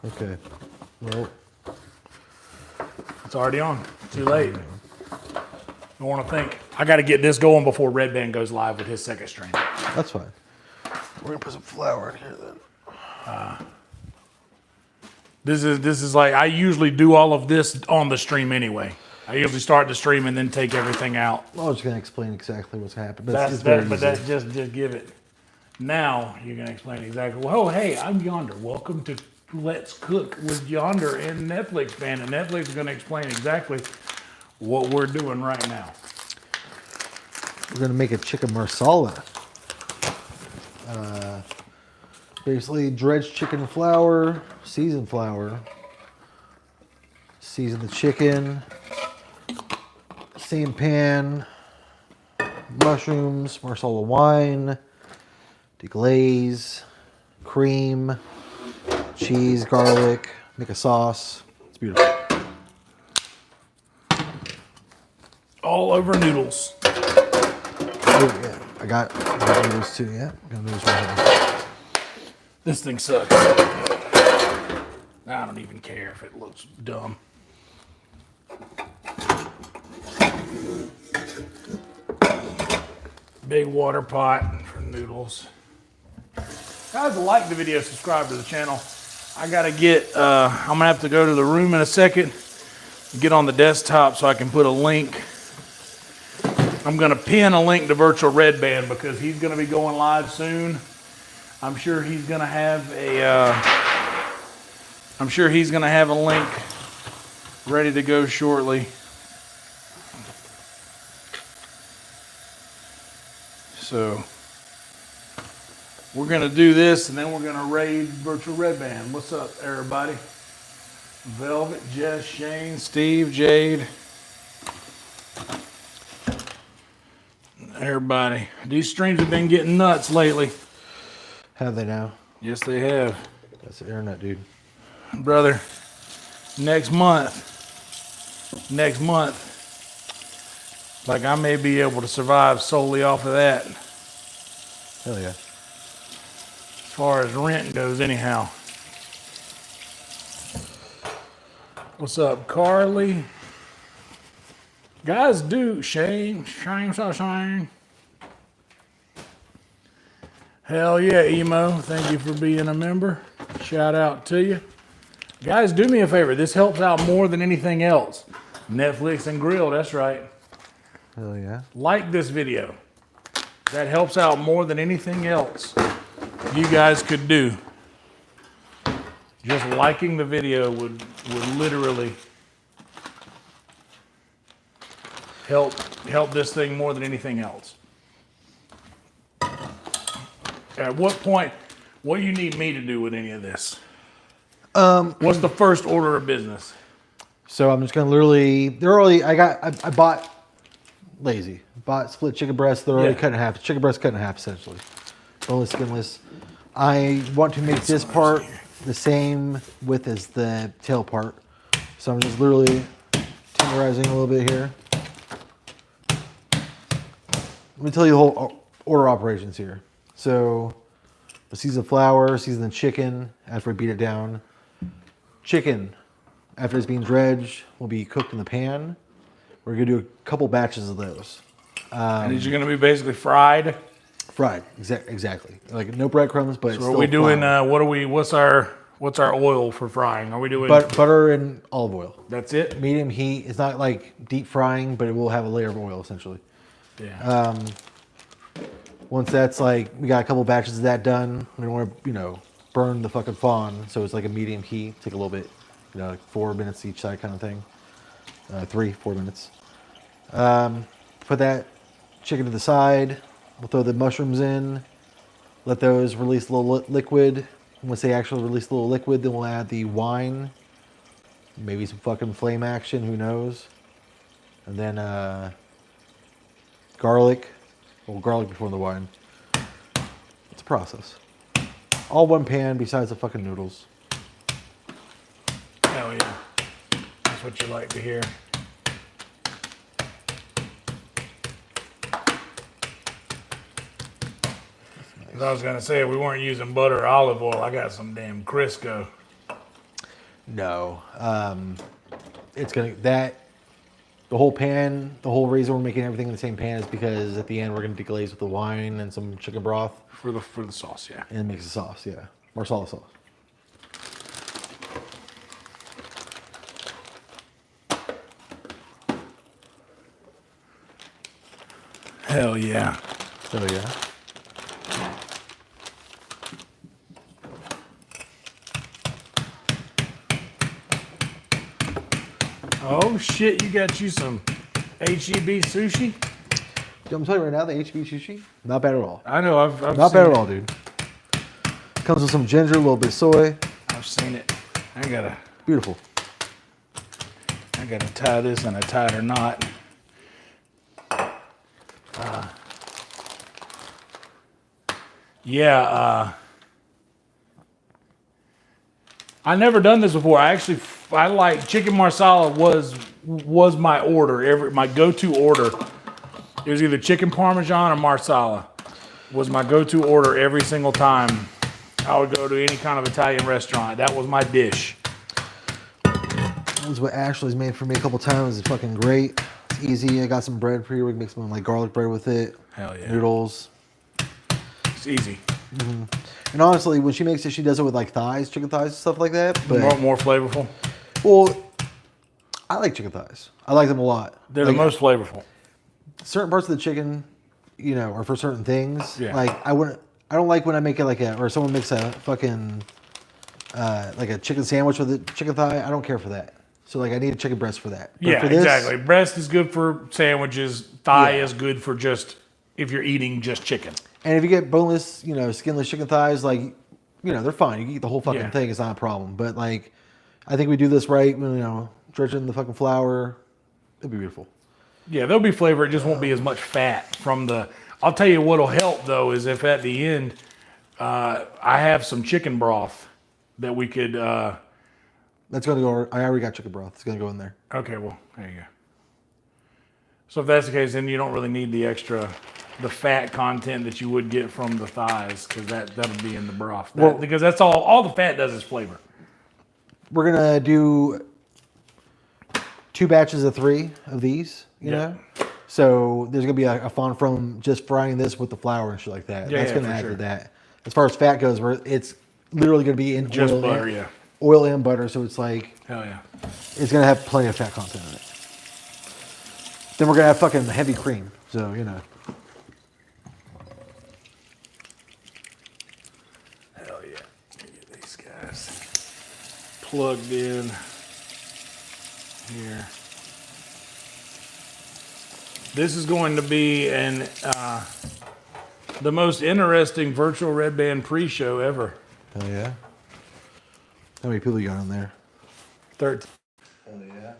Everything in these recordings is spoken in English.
Okay. Well, It's already on. Too late. I want to think. I got to get this going before Red Band goes live with his second stream. that's fine. We're gonna put some flour in here then. This is like, I usually do all of this on the stream anyway. I usually start the stream and then take everything out. I was gonna explain exactly what's happened, but it's very easy. That's just give it. Now you're gonna explain exactly. Well, hey, I'm Yonder. Welcome to Let's Cook with Yonder and Netflix fan, and Netflix is gonna explain exactly what we're doing right now. We're gonna make a chicken marsala. Basically, dredged chicken flour, seasoned flour. Season the chicken. Same pan. Mushrooms, Marsala wine, deglaze, cream, cheese, garlic. Make a sauce. It's beautiful. All over noodles. Oh, yeah, I got noodles too. Yeah, got noodles right here. This thing sucks. I don't even care if it looks dumb. Big water pot for noodles. Guys, like the video, subscribe to the channel. I gotta get, I'm gonna have to go to the room in a second, get on the desktop so I can put a link. I'm gonna pin a link to Virtual Red Band because he's gonna be going live soon. I'm sure he's gonna have a link ready to go shortly. So we're gonna do this and then we're gonna raid Virtual Red Band. What's up, everybody? Velvet, Jess, Shane, Steve, Jade. Everybody. These streams have been getting nuts lately. Have they now? Yes, they have. That's the internet, dude. Brother, next month, like I may be able to survive solely off of that. Hell yeah. As far as rent goes, anyhow. What's up, Carly? Guys, Shane. Hell yeah, Emo. Thank you for being a member. Shout out to you. Guys, do me a favor. This helps out more than anything else. Netflix and Grill, that's right. Hell yeah. Like this video. That helps out more than anything else you guys could do. Just liking the video would literally help this thing more than anything else. At what point, what do you need me to do with any of this? What's the first order of business? So I'm just gonna I bought lazy. Bought split chicken breasts. They're already cut in half. Chicken breast cut in half essentially. Boneless, skinless. I want to make this part the same width as the tail part. So I'm just literally tenderizing a little bit here. Let me tell you the whole order of operations here. So we'll season flour, season the chicken after we beat it down. Chicken, after it's being dredged, will be cooked in the pan. We're gonna do a couple batches of those. And these are gonna be basically fried? Fried, exactly. Like no breadcrumbs, but So are we doing, what's our oil for frying? Are we doing? Butter and olive oil. That's it? Medium heat. It's not like deep frying, but it will have a layer of oil essentially. Yeah. Once that's like, we got a couple batches of that done, we don't want to, burn the fucking fawn. So it's like a medium heat, take a little bit, like 4 minutes each side kind of thing. 3-4 minutes. Put that chicken to the side. We'll throw the mushrooms in, let those release a little liquid. Once they actually release a little liquid, then we'll add the wine. Maybe some fucking flame action, who knows. And then garlic. Well, garlic before the wine. It's a process. All one pan besides the fucking noodles. Hell yeah. That's what you like to hear. Nice. I was going to say, if we weren't using butter or olive oil, I got some damn Crisco. No. It's gonna the whole pan, the whole reason we're making everything in the same pan is because at the end we're gonna deglaze with the wine and some chicken broth For the sauce, yeah. and mix the sauce. Yeah, Marsala sauce. Hell yeah. Oh yeah. Oh shit, you got you some HEB sushi? I'm telling you right now, the HB sushi, not bad at all. I know, I've Not seen bad at it. all, dude. Comes with some ginger, a little bit of soy. I've seen it. I gotta Beautiful. tie this in a tighter knot. I never done this before. I like chicken marsala was my order. My go-to order. It was either chicken parmesan or marsala. Was my go-to order every single time I would go to any kind of Italian restaurant. That was my dish. That was what Ashley's made for me a couple times. It's fucking great. It's easy. I got some bread for you. We can make some like garlic bread with it. Hell yeah. Noodles. It's easy. And honestly, when she makes it, she does it with like thighs, chicken thighs, and stuff like that. But More flavorful. well, I like chicken thighs. I like them a lot. They're Like, the most flavorful. certain parts of the chicken, you know, are for certain things. Yeah. Like I don't like when I make it or someone makes a fucking like a chicken sandwich with a chicken thigh. I don't care for that. So like I need a chicken breast for that. But Yeah, for this, exactly. Breast is good for sandwiches. Thigh Yeah. is good for just if you're eating just chicken. And if you get boneless, you know, skinless chicken thighs, like, you know, they're fine. You can eat the whole fucking Yeah. thing. It's not a problem. But like, I think we do this right. You know, dredge it in the fucking flour. It'd be beautiful. Yeah, there'll be flavor. It just won't be as much fat from the. I'll tell you what'll help though is if at the end I have some chicken broth that we could. That's gonna go. I already got chicken broth. It's gonna go in there. Okay, well there you go. So if that's the case, then you don't really need the fat content that you would get from the thighs because that'll be in the broth. Because that's all the fat does is flavor. We're gonna do 2 batches of 3 of these. You Yeah. know. So there's gonna be a fond from just frying this with the flour and shit like that. Yeah, That's yeah, gonna for add sure. to that. As far as fat goes, it's literally gonna be in Just oil butter, and, yeah. oil and butter. So it's like Hell yeah. it's gonna have plenty of fat content in it. Then we're gonna have fucking heavy cream. So you know. Hell yeah. Let me get these guys plugged in here. This is going to be the most interesting virtual red band pre-show ever. Hell yeah. How many people you got on there? 13. Hell yeah.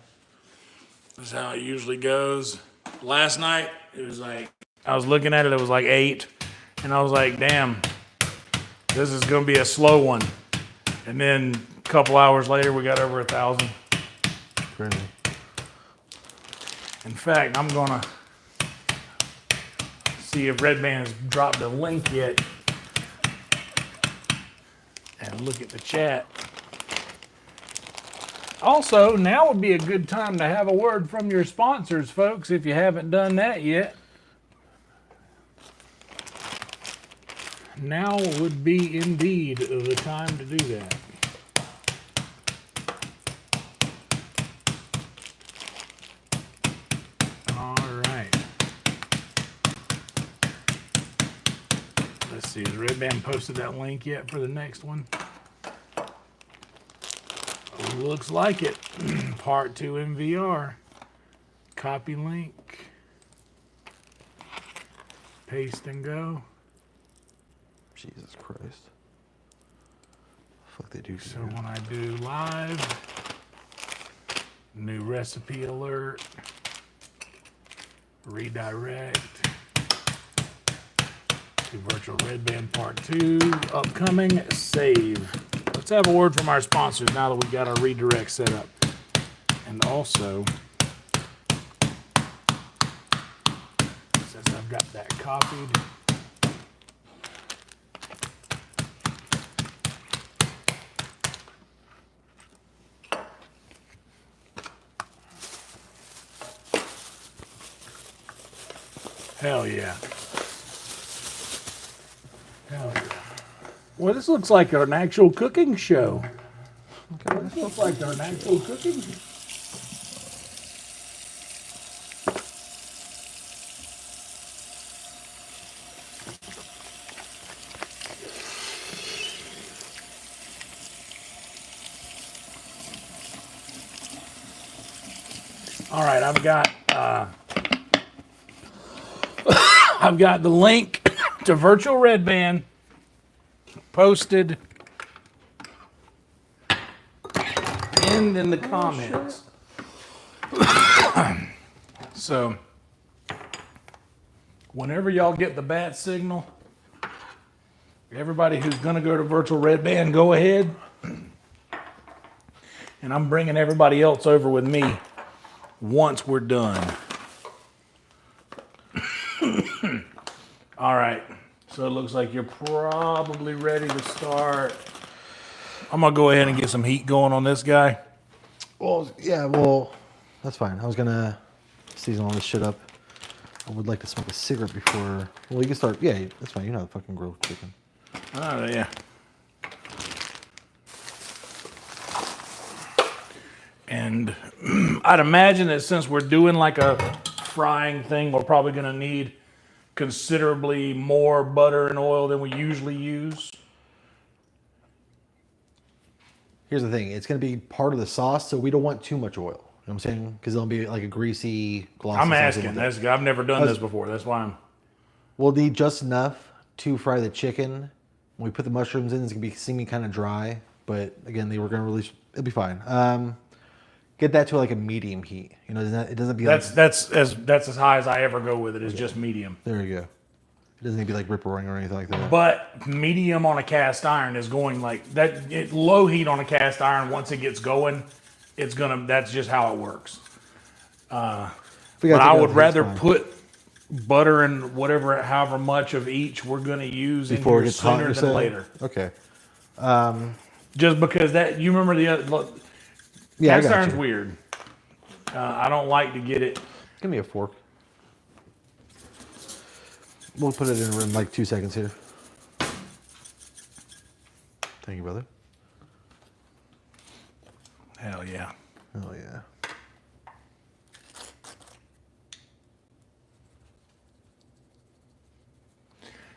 This is how it usually goes. Last night, it was like, I was looking at it, it was like 8. And I was like, damn, this is going to be a slow one. And then a couple hours later, we got over 1,000. Crazy. In fact, I'm going to see if Red Band has dropped a link yet. And look at the chat. Also, now would be a good time to have a word from your sponsors, folks, if you haven't done that yet. Now would be indeed the time to do that. All right. Let's see, has Red Band posted that link yet for the next one? Looks like it. Part 2 in VR. Copy link. Paste and go. Jesus Christ. Fuck they do. So when I do live, new recipe alert, redirect to virtual red band part 2, upcoming, save. Let's have a word from our sponsors now that we got our redirect set up. And also, since I've got that copied, Hell yeah. Hell yeah. Well, this looks like an actual cooking show. Okay, this looks like an actual cooking show. All right, I've got the link to Virtual Red Band posted pinned in the comments. So whenever y'all get the bat signal, everybody who's going to go to Virtual Red Band, go ahead. And I'm bringing everybody else over with me once we're done. All right. So it looks like you're probably ready to start. I'm going to go ahead and get some heat going on this guy. Well, yeah, well, that's fine. I was going to season all this shit up. I would like to smoke a cigarette before... Well, you can start... Yeah, that's fine. You know how to fucking grill chicken. Oh, yeah. And I'd imagine that since we're doing like a frying thing, we're probably going to need considerably more butter and oil than we usually use. Here's the thing. It's going to be part of the sauce, so we don't want too much oil. You know what I'm saying? Because it'll be like a greasy, glossy... I'm asking. I've never done this before. That's why I'm... We'll need just enough to fry the chicken. When we put the mushrooms in, it's going to be seeming kind of dry. But again, they were going to release... It'll be fine. Get that to like a medium heat. You know, it doesn't be that's as high as I ever go with it. Is just medium. There you go. It doesn't need to be like rip roaring or anything like that. But medium on a cast iron is going like that. Low heat on a cast iron, once it gets going, it's gonna. That's just how it works. But I would rather put butter and however much of each we're gonna use before it gets sooner than later. Okay. Just because you remember the other. Yeah, cast iron's weird. I don't like to get it. Give me a fork. We'll put it in like 2 seconds here. Thank you, brother. Hell yeah. Hell yeah.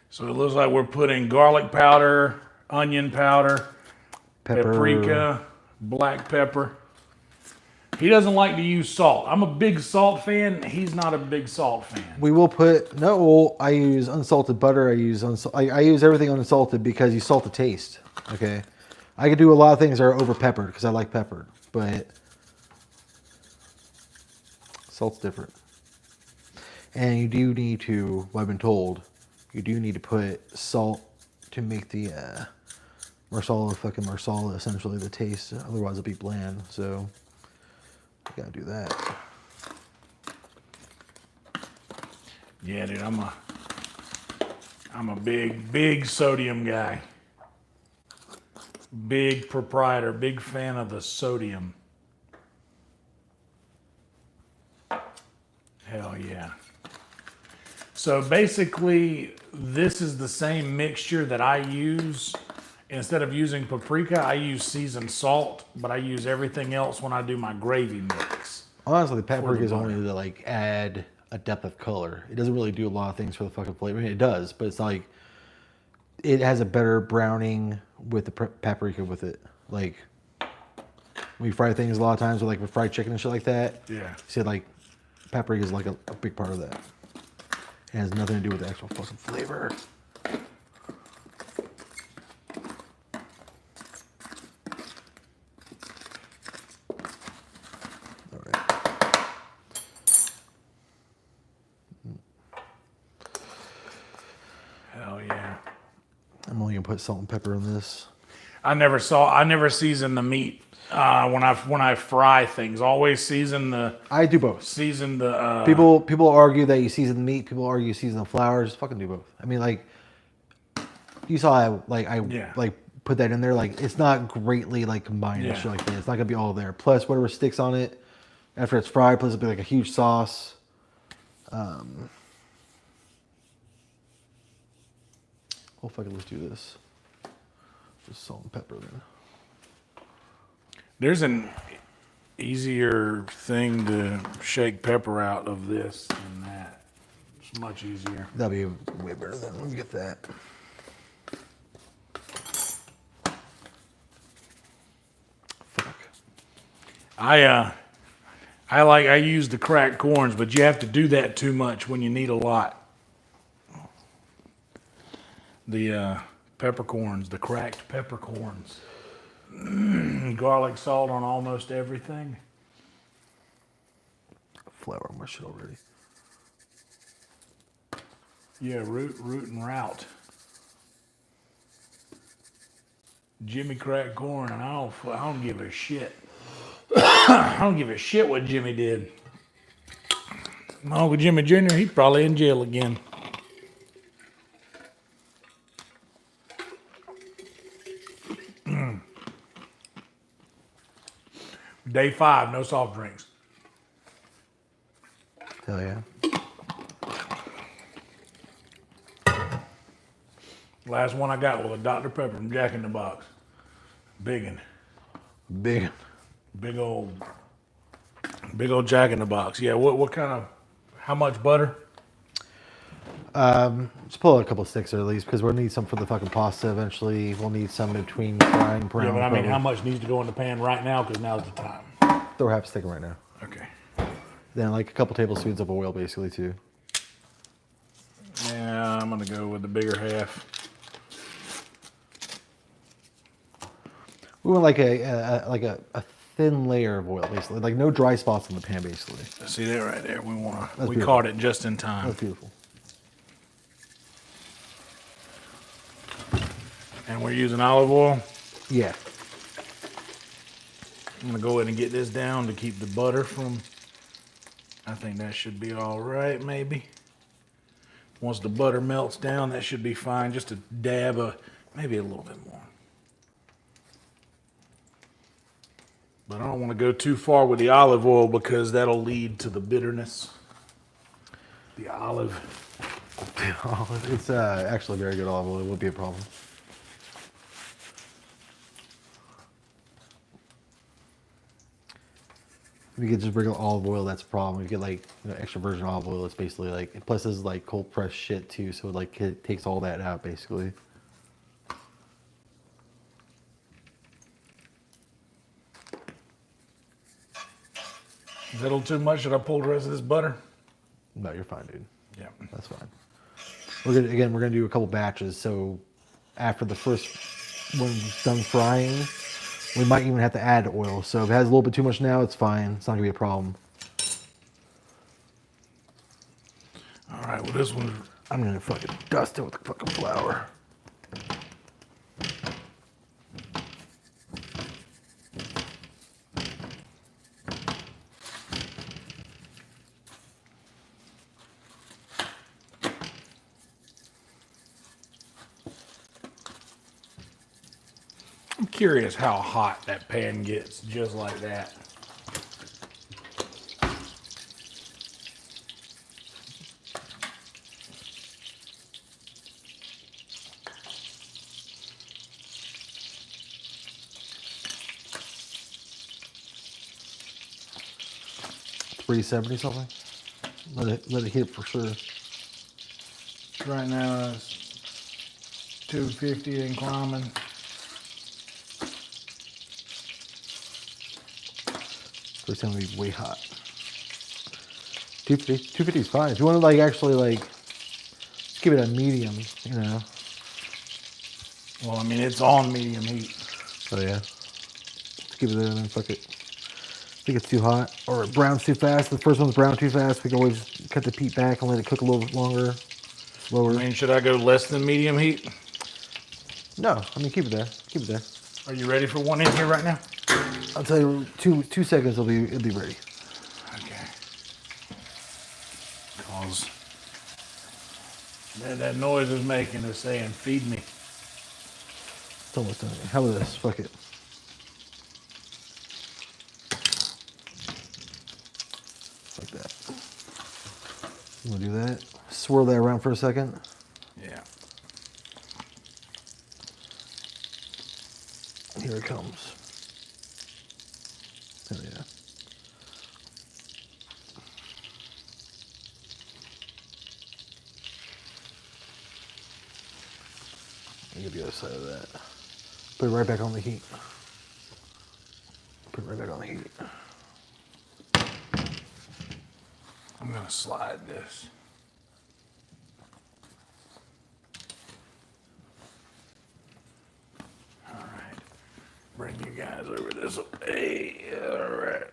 So it looks like we're putting garlic powder, onion powder, paprika, black pepper. He doesn't like to use salt. I'm a big salt fan. He's not a big salt fan. We will put I use unsalted butter. I use everything unsalted because you salt the taste. Okay, I could do a lot of things that are over peppered because I like peppered, but salt's different. And you do need to. Well, I've been told you do need to put salt to make the Marsala essentially the taste. Otherwise, it'll be bland. So. You gotta do that. Yeah, dude, I'm a big sodium guy. Big proprietor, big fan of the sodium. Hell yeah. So basically, this is the same mixture that I use. Instead of using paprika, I use seasoned salt, but I use everything else when I do my gravy mix. Honestly, the paprika is only to like add a depth of color. It doesn't really do a lot of things for the fucking flavor. I mean, it does, but it's like it has a better browning with the paprika with it. Like when you fry things a lot of times with like with fried chicken and shit like that. Yeah. You see, like paprika is like a big part of that. It has nothing to do with the actual fucking flavor. Hell yeah. I'm only gonna put salt and pepper in this. I never season the meat when I fry things. Always season the. I do both. Season the. People argue that you season the meat. People argue you season the flowers. Fucking do both. I mean, like you saw, I put that in there. Like it's not greatly like combined and shit like that. It's not gonna be all there. Plus whatever sticks on it after it's fried. Plus it'll be like a huge sauce. Well, fuck it, let's do this. Just salt and pepper then. There's an easier thing to shake pepper out of this than that. It's much easier. That'll be way better than let me get that. Fuck. I use the cracked corns, but you have to do that too much when you need a lot. The peppercorns, the cracked peppercorns. Garlic salt on almost everything. Flour on my shit already. Yeah, root and route. Jimmy cracked corn, and I don't give a shit. I don't give a shit what Jimmy did. My Uncle Jimmy Jr., he's probably in jail again. Day 5, no soft drinks. Hell yeah. Last one I got was a Dr. Pepper from Jack in the Box. Biggin. Big. Big old Jack in the Box. Yeah, what kind of, how much butter? Just pull out a couple sticks at least because we'll need some for the fucking pasta eventually. We'll need some between frying and brown. Yeah, but I mean, probably. how much needs to go in the pan right now? Because now's the time. Throw half a stick in right now. Okay. Then like a couple tablespoons of oil basically too. Yeah, I'm gonna go with the bigger half. We want like a thin layer of oil basically, like no dry spots in the pan basically. See that right there? We beautiful. caught it just in time. That's beautiful. And we're using olive oil. Yeah. I'm gonna go ahead and get this down to keep the butter from. I think that should be all right, maybe. Once the butter melts down, that should be fine. Just a dab of, maybe a little bit more. But I don't want to go too far with the olive oil because that'll lead to the bitterness. The olive. It's actually very good olive oil. It won't be a problem. If you get just regular olive oil, that's a problem. If you get like extra virgin olive oil, it's basically like, plus this is like cold pressed shit too, so it takes all that out basically. Is that a little too much? Should I pull the rest of this butter? No, you're fine, dude. Yeah. That's fine. We're gonna do a couple batches. So after the first one's done frying, we might even have to add oil. So if it has a little bit too much now, it's fine. It's not gonna be a problem. All right. Well, this one. I'm gonna fucking dust it with the fucking flour. I'm curious how hot that pan gets just like that. $370 something. Let it hit for sure. Right now it's 250 and climbing. So it's gonna be way hot. 250 is fine. If you want to like actually like just give it a medium, you know. Well, I mean, it's on medium heat. Oh yeah. Let's give it there and then fuck it. I think it's too hot or it browns too fast. The first one's brown too fast. We can always cut the heat back and let it cook a little bit longer, slower. I mean, should I go less than medium heat? No, I mean keep it there. Keep it there. Are you ready for one in here right now? I'll tell you, two seconds it'll be ready. Okay. Cause that noise is making is saying, "Feed me." It's almost done. How about this? Fuck it. Like that. You wanna do that? Swirl that around for a second. Yeah. Here it comes. Oh yeah. Get the other side of that. Put it right back on the heat. Put it right back on the heat. I'm gonna slide this. All right. Bring you guys over this way. All right.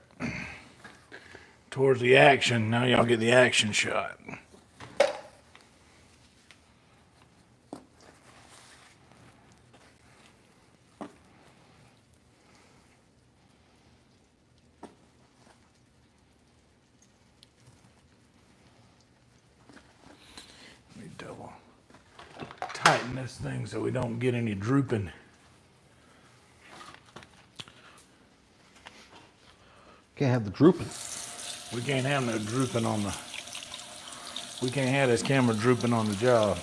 Towards the action. Now y'all get the action shot. Let me double tighten this thing so we don't get any drooping. Can't have the drooping. We can't have no drooping on the. We can't have this camera drooping on the job.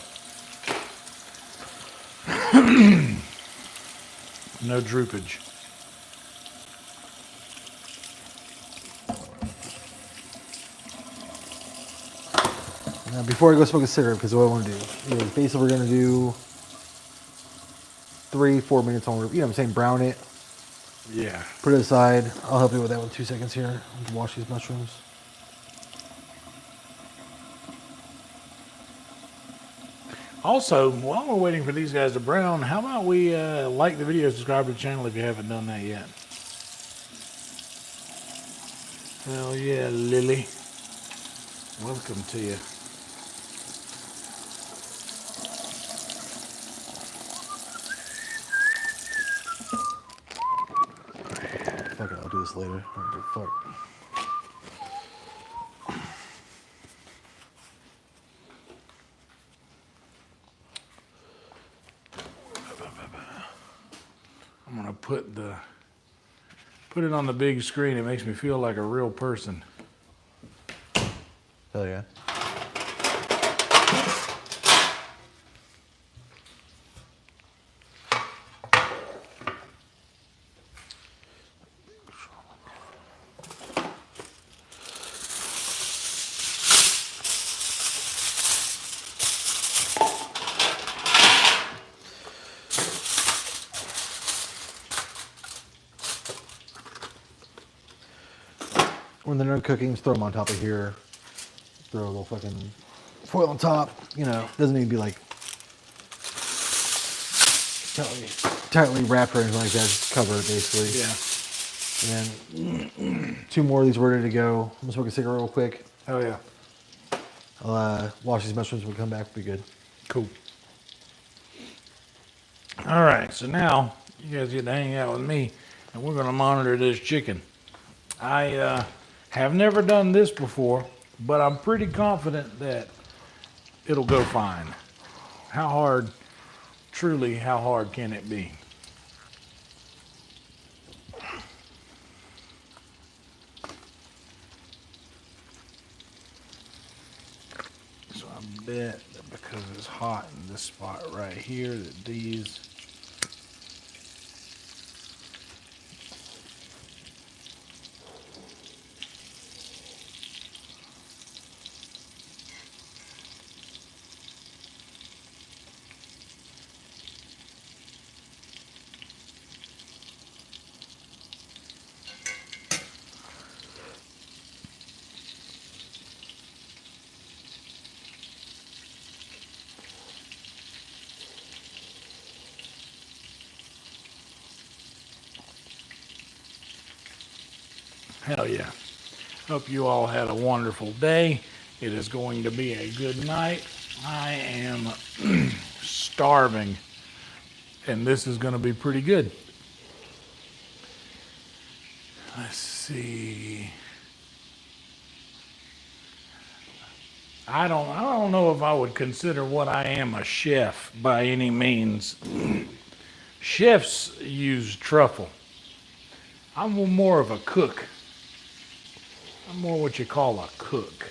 No droopage. Now, before I go smoke a cigarette, because what I want to do is basically we're going to do 3-4 minutes on, you know what I'm saying, brown it. Yeah. Put it aside. I'll help you with that in 2 seconds here. Wash these mushrooms. Also, while we're waiting for these guys to brown, how about we like the video, subscribe to the channel if you haven't done that yet. Hell yeah, Lily. Welcome to you. Fuck it, I'll do this later. I don't give a fuck. I'm gonna put it on the big screen. It makes me feel like a real person. Hell yeah. When they're done cooking, just throw them on top of here. Throw a little fucking foil on top. You know, doesn't need to be like tightly wrapped or anything like that. Just cover it basically. Yeah. And then 2 more of these ready to go. I'm gonna smoke a cigarette real quick. Hell yeah. I'll wash these mushrooms when we come back. We'll be good. Cool. All right, so now you guys get to hang out with me, and we're gonna monitor this chicken. I have never done this before, but I'm pretty confident that it'll go fine. How hard, truly, how hard can it be? So I bet that because it's hot in this spot right here, that these hell yeah. Hope you all had a wonderful day. It is going to be a good night. I am starving, and this is going to be pretty good. Let's see. I don't know if I would consider what I am a chef by any means. Chefs use truffle. I'm more of a cook. I'm more what you call a cook.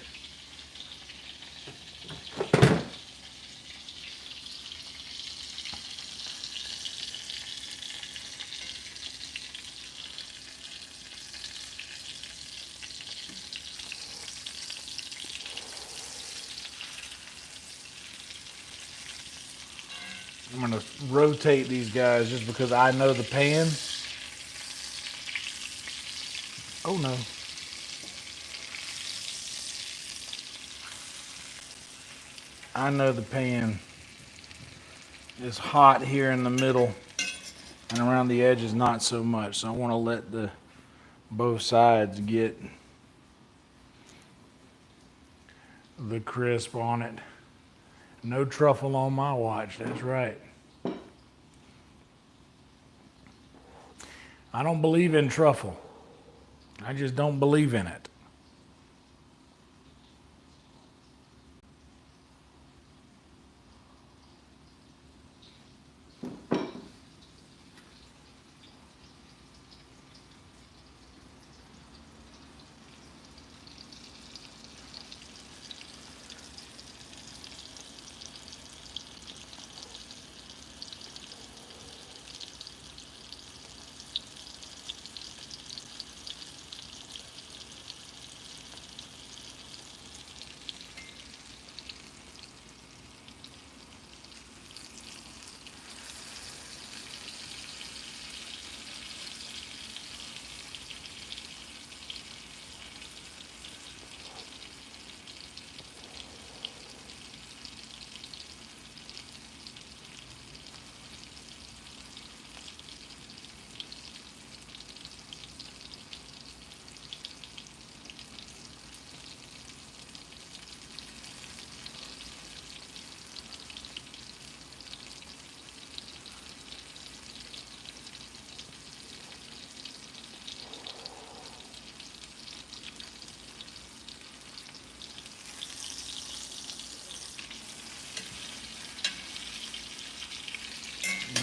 I'm gonna rotate these guys just because I know the pan. Oh no. I know the pan is hot here in the middle and around the edges not so much. So I want to let the both sides get the crisp on it. No truffle on my watch, that's right. I don't believe in truffle. I just don't believe in it.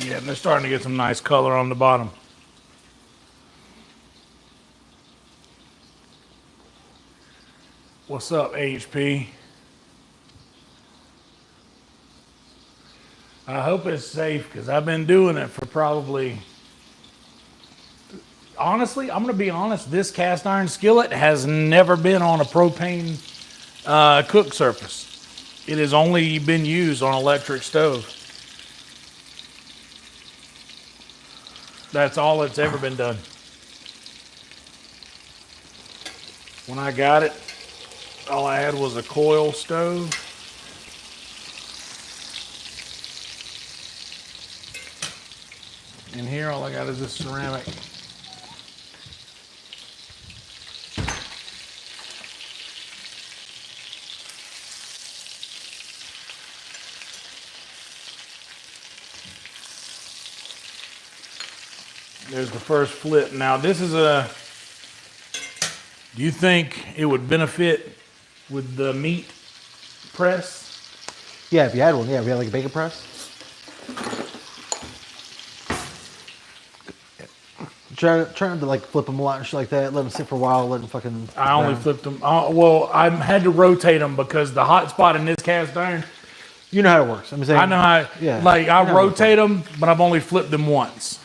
Yeah, they're starting to get some nice color on the bottom. What's up, HP? I hope it's safe because I've been doing it for probably, honestly, I'm going to be honest, this cast iron skillet has never been on a propane cook surface. It has only been used on electric stove. That's all that's ever been done. When I got it, all I had was a coil stove. And here, all I got is this ceramic. There's the first flip. Now, this is a, do you think it would benefit with the meat press? Yeah, if you had one, yeah, if you had like a bacon press. Try to like flip them a lot and shit like that. Let them sit for a while. Let them fucking. I only flipped them. Well, I had to rotate them because the hot spot in this cast iron. You know how it works. I'm saying. I know how. Yeah. Like I rotate them, but I've only flipped them once.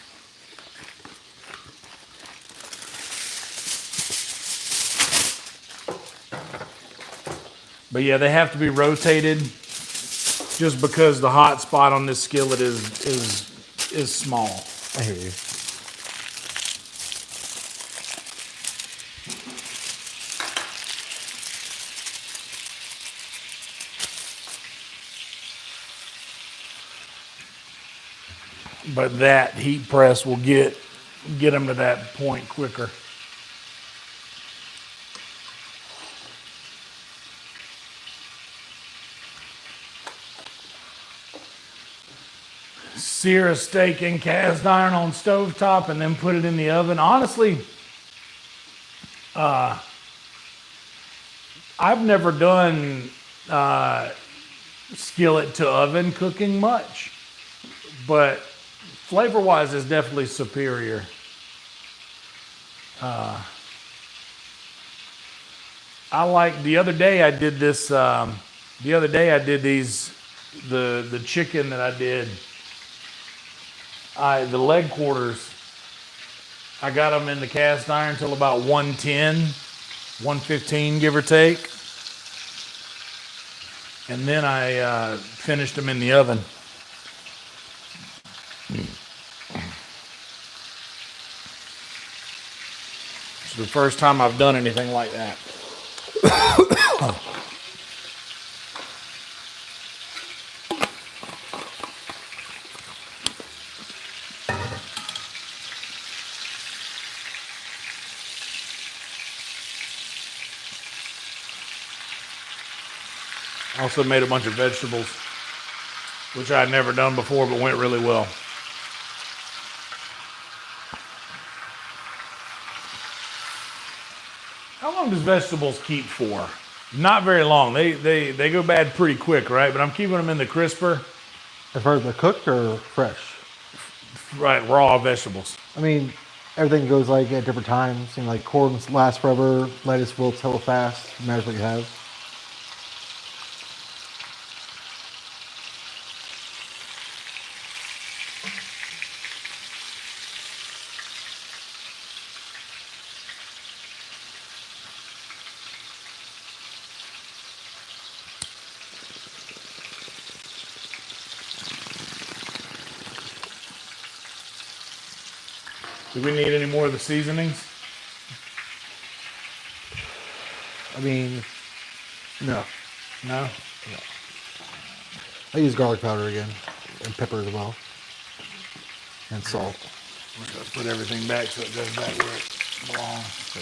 But yeah, they have to be rotated, just because the hot spot on this skillet is small. I hear you. But that heat press will get them to that point quicker. Sear a steak in cast iron on stovetop and then put it in the oven. Honestly, I've never done skillet to oven cooking much, but flavor-wise is definitely superior. I like, the other day I did this, the chicken that I did, the leg quarters, I got them in the cast iron till about 110, 115, give or take. And then I finished them in the oven. It's the first time I've done anything like that. Also made a bunch of vegetables, which I had never done before, but went really well. How long does vegetables keep for? Not very long. They go bad pretty quick, right? But I'm keeping them in the crisper. As far as the cooked or fresh? Right, raw vegetables. I mean, everything goes like at different times. You know, like corn lasts forever, lettuce wilts hella fast. No matter what you have. Do we need any more of the seasonings? I mean, no. No? I use garlic powder again, and pepper as well, and salt. We're gonna put everything back so it goes back where it belongs.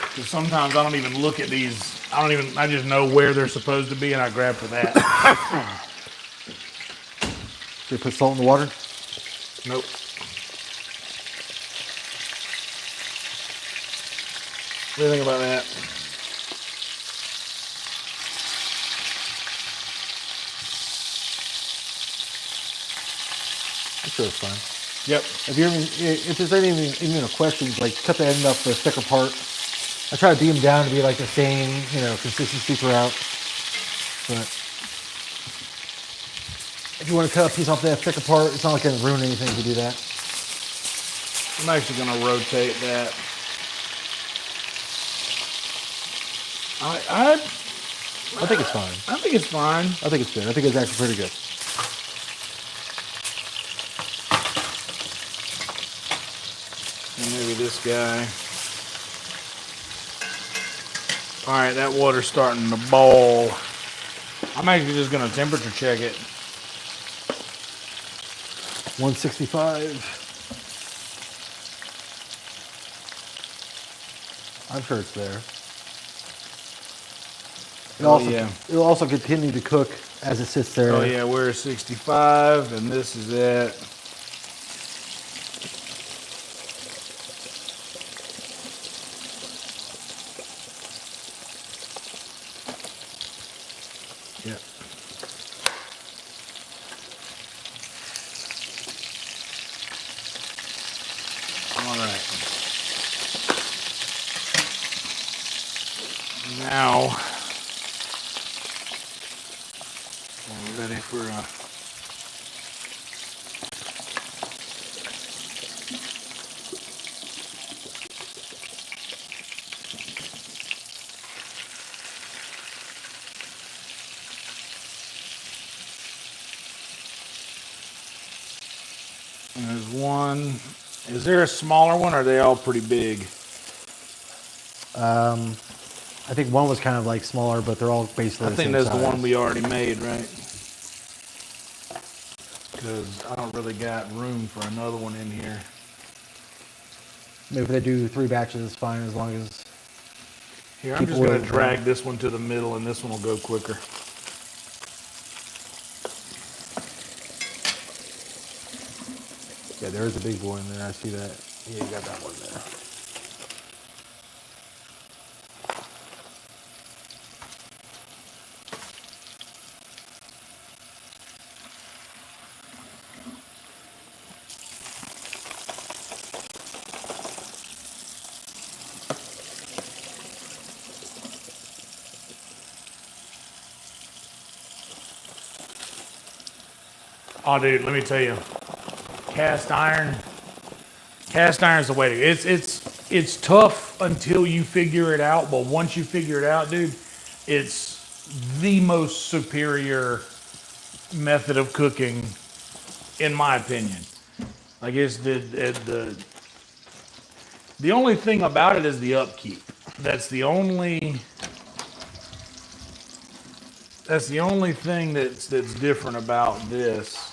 Because sometimes I don't even look at these. I just know where they're supposed to be and I grab for that. So you put salt in the water? Nope. What do you think about that? I'm sure it's fine. Yep. If there's any questions, like cut the end off the thicker part. I try to beat them down to be like the same, consistency throughout. But if you want to cut a piece off that thicker part, it's not like it's gonna ruin anything if you do that. I'm actually gonna rotate that. I think it's fine. I think it's fine. I think it's good. I think it's actually pretty good. And maybe this guy. All right, that water's starting to boil. I'm actually just gonna temperature check it. 165. I'm sure it's there. It'll also continue to cook as it sits there. Oh yeah, we're at 65, and this is at. Yep. All right. Now. We're ready for there's one. Is there a smaller one, or are they all pretty big? I think one was kind of like smaller, but they're all basically the same size. I think that's the one we already made, right? Because I don't really got room for another one in here. Maybe if they do 3 batches, it's fine as long as. Here, I'm just going to drag this one to the middle, and this one will go quicker. Yeah, there is a big boy in there. I see that. Yeah, you got that one there. Oh, dude, let me tell you, cast iron's the way to go. It's tough until you figure it out, but once you figure it out, dude, it's the most superior method of cooking, in my opinion. Like it's the The only thing about it is the upkeep. That's the only thing that's different about this.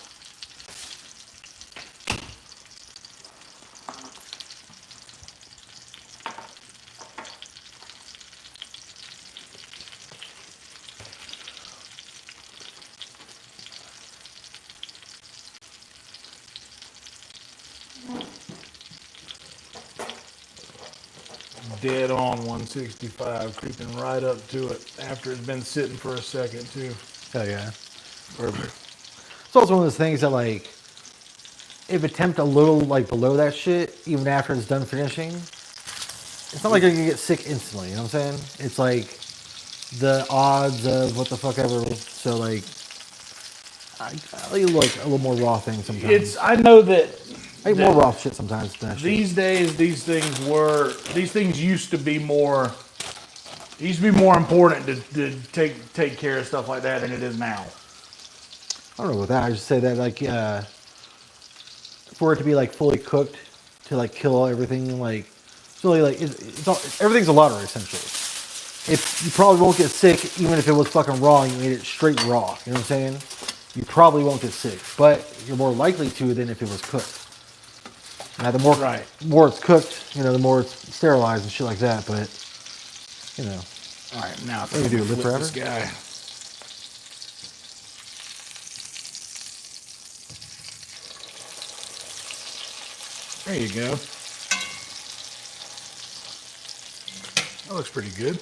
Dead on 165, creeping right up to it after it's been sitting for a second too. Hell yeah. It's also one of those things that like, if it tempt a little like below that shit, even after it's done finishing, it's not like you're gonna get sick instantly. You know what I'm saying? It's like the odds of what the fuck ever. So like, I like a little more raw things sometimes. I know that I eat more raw shit sometimes than that shit. these days these things used to be more. It used to be more important to take care of stuff like that than it is now. I don't know about that. I just say that like for it to be like fully cooked to like kill everything, like it's really like it's all, everything's a lottery essentially. If you probably won't get sick even if it was fucking raw and you ate it straight raw. You know what I'm saying? You probably won't get sick, but you're more likely to than if it was cooked. Now the more it's cooked, you know, the more it's sterilized and shit like that. But you know, All right, now what do you do? Live forever? this guy. There you go. That looks pretty good.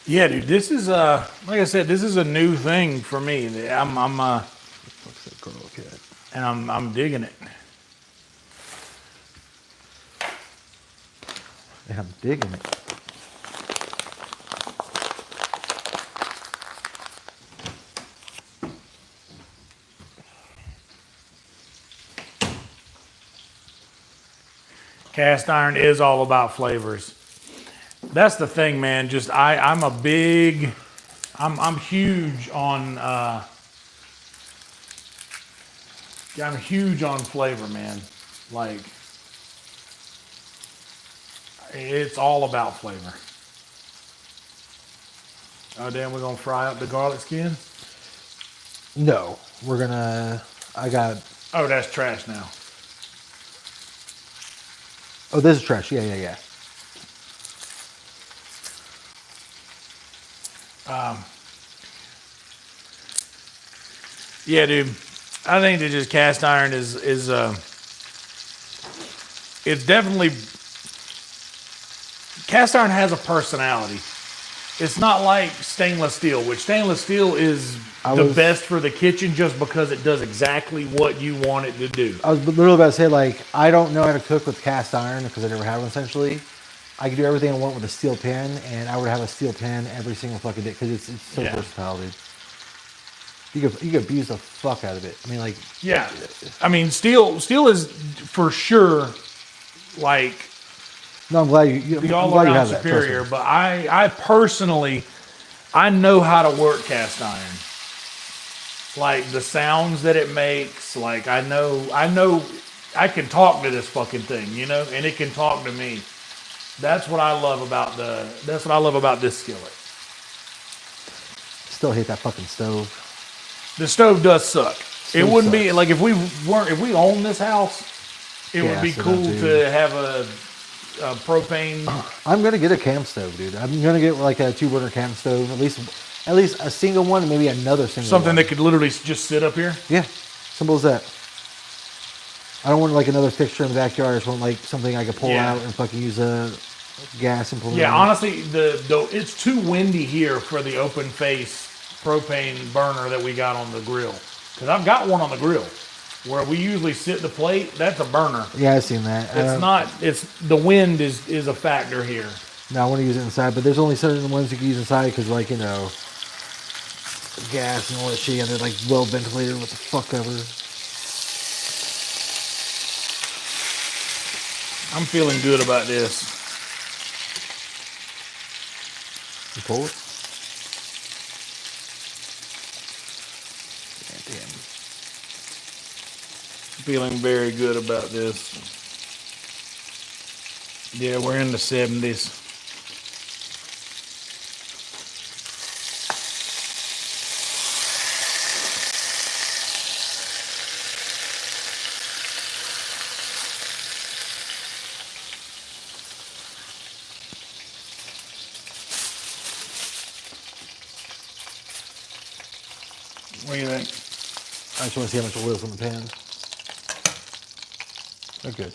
Yeah, dude, this is like I said, this is a new thing for me. What's that girl cat? And I'm digging it. Yeah, I'm digging it. Cast iron is all about flavors. That's the thing, man. Just I'm huge on I'm huge on flavor, man. Like it's all about flavor. Oh damn, we're gonna fry up the garlic skin? No, we're gonna. I got. Oh, that's trash now. Oh, this is trash. Yeah, yeah, yeah. Yeah, dude. I think that just cast iron is it's definitely cast iron has a personality. It's not like stainless steel, which stainless steel is the best for the kitchen just because it does exactly what you want it to do. I was literally about to say, like, I don't know how to cook with cast iron because I never had one, essentially. I could do everything I want with a steel pan, and I would have a steel pan every single fucking day because it's so versatile, dude. You could abuse the fuck out of it. I mean, like... Yeah. I mean, steel is for sure, like... No, I'm glad you the all-around superior, but I personally, I know how to work cast iron. Like the sounds that it makes, like I know I can talk to this fucking thing, you know, and it can talk to me. That's what I love about this skillet. Still hate that fucking stove. The stove does suck. It wouldn't be like if we owned this house, it would be cool to have a propane. I'm gonna get a camp stove, dude. I'm gonna get like a 2-burner camp stove, at least a single one, and maybe another single Something one. that could literally just sit up here. Yeah, simple as that. I don't want like another fixture in the backyard. I just want like something I could pull out and fucking use a gas and pull. Yeah, honestly, it's too windy here for the open face propane burner that we got on the grill. Because I've got one on the grill. Where we usually sit the plate, that's a burner. Yeah, I've seen that. It's the wind is a factor here. No, I want to use it inside, but there's only certain ones you can use inside because, like, you know, gas and all that shit, and they're like well ventilated, what the fuck ever. I'm feeling good about this. You pull it? Damn. feeling very good about this. Yeah, we're in the 70s. What do you think? I just want to see how much oil's in the pan. Oh, good.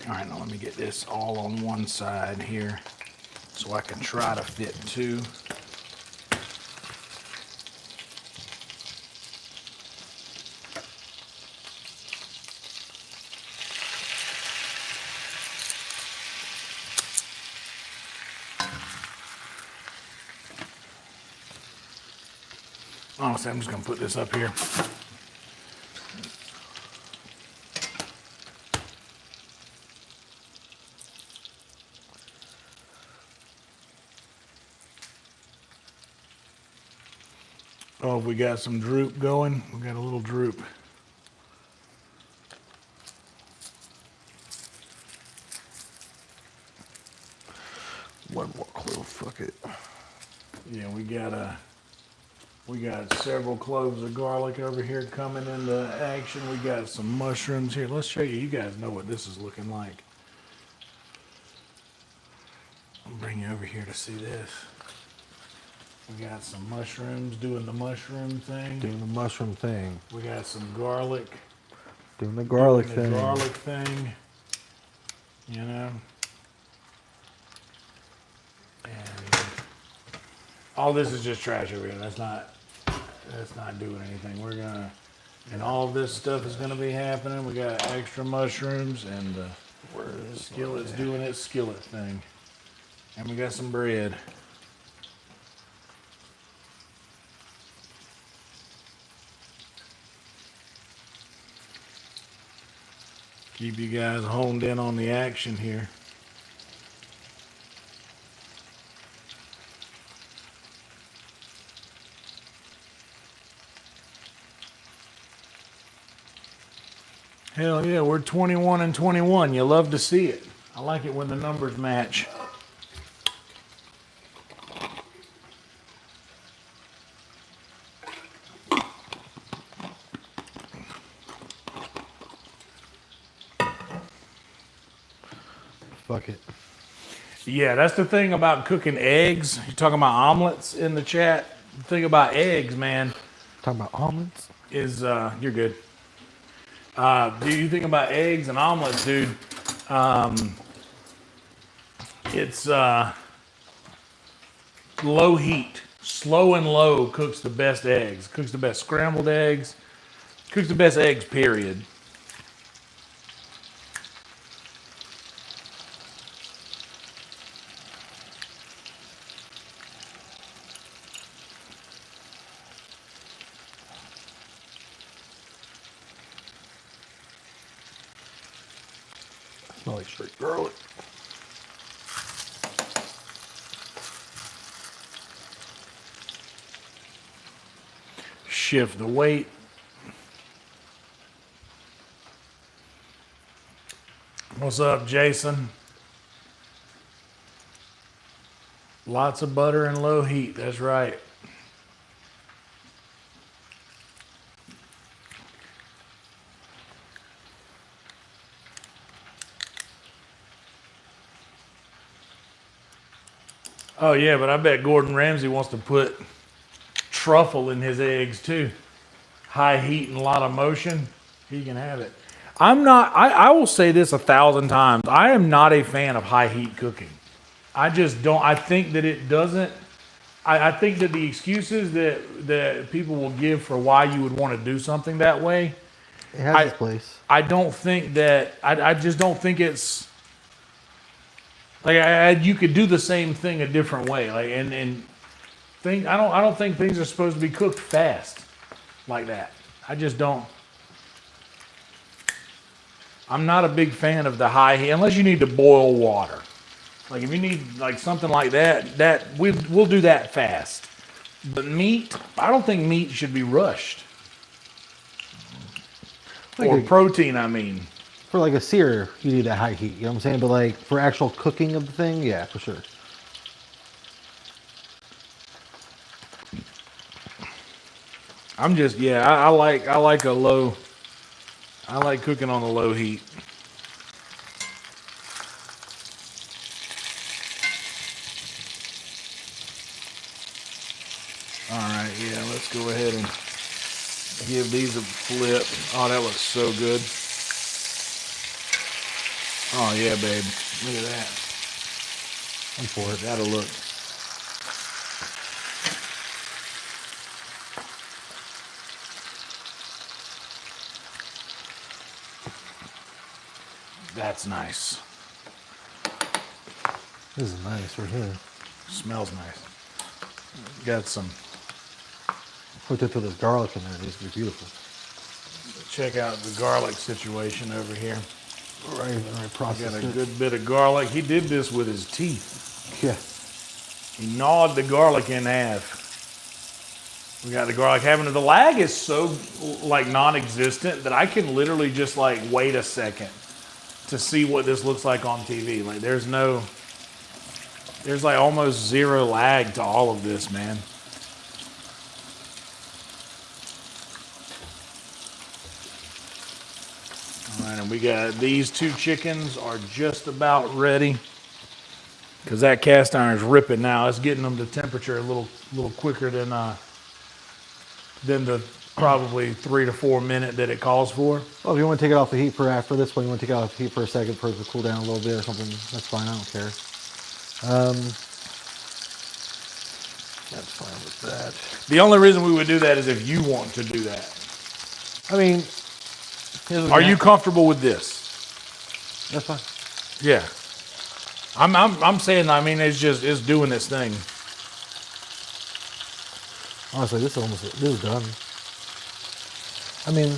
All right, now let me get this all on one side here so I can try to fit two. Honestly, I'm just gonna put this up here. Oh, we got some droop going. We got a little droop. One more clove, fuck it. Yeah, we got several cloves of garlic over here coming into action. We got some mushrooms here. Let's show you. You guys know what this is looking like. I'll bring you over here to see this. We got some mushrooms doing the mushroom thing. Doing the mushroom thing. We got some garlic. Doing the garlic doing the thing. garlic thing. You know. And all this is just trash over here. That's not doing anything. We're gonna, and all of this stuff is gonna be happening. We got extra mushrooms and the skillet's doing its skillet thing. And we got some bread. Keep you guys honed in on the action here. Hell yeah, we're 21 and 21. You love to see it. I like it when the numbers match. Fuck it. Yeah, that's the thing about cooking eggs. You're talking about omelets in the chat. The thing about eggs, man, Talking about almonds? is you're good. Do you think about eggs and omelets, dude? It's low heat. Slow and low cooks the best eggs. Cooks the best scrambled eggs. Cooks the best eggs, period. Smell like straight garlic. Shift the weight. What's up, Jason? Lots of butter and low heat. That's right. Oh yeah, but I bet Gordon Ramsay wants to put truffle in his eggs too. High heat and a lot of motion. He can have it. I will say this 1,000 times. I am not a fan of high heat cooking. I just don't. I think that it doesn't. I think that the excuses that people will give for why you would want to do something that way. It has its place. I don't think that. I just don't think it's. Like you could do the same thing a different way. Like and think I don't think things are supposed to be cooked fast like that. I just don't. I'm not a big fan of the high heat unless you need to boil water. Like if you need like something like that, we'll do that fast. But meat, I don't think meat should be rushed. Like Or a- protein, I mean. For like a sear, you need that high heat. You know what I'm saying? But like for actual cooking of the thing, yeah, for sure. I'm just, yeah, I like a low, I like cooking on the low heat. All right, yeah, let's go ahead and give these a flip. Oh, that looks so good. Oh yeah, babe. Look at that. I'm for it. That'll look. That's nice. This is nice right here. Smells nice. Got some. Put this with this garlic in there. It's gonna be beautiful. Check out the garlic situation over here. Right, process Got a it. good bit of garlic. He did this with his teeth. Yeah. He gnawed the garlic in half. We got the garlic having the lag is so like non-existent that I can literally just like wait a second to see what this looks like on TV. Like there's like almost zero lag to all of this, man. All right, and we got these 2 chickens are just about ready because that cast iron's ripping now. It's getting them to temperature a little quicker than the probably 3 to 4 minute that it calls for. Well, if you want to take it off the heat for after this one, you want to take it off the heat for a second for it to cool down a little bit or something, that's fine. I don't care. That's fine with that. The only reason we would do that is if you want to do that. I mean, Are you comfortable with this? That's fine. Yeah. I'm saying, I mean, it's doing its thing. Honestly, this is done. I mean,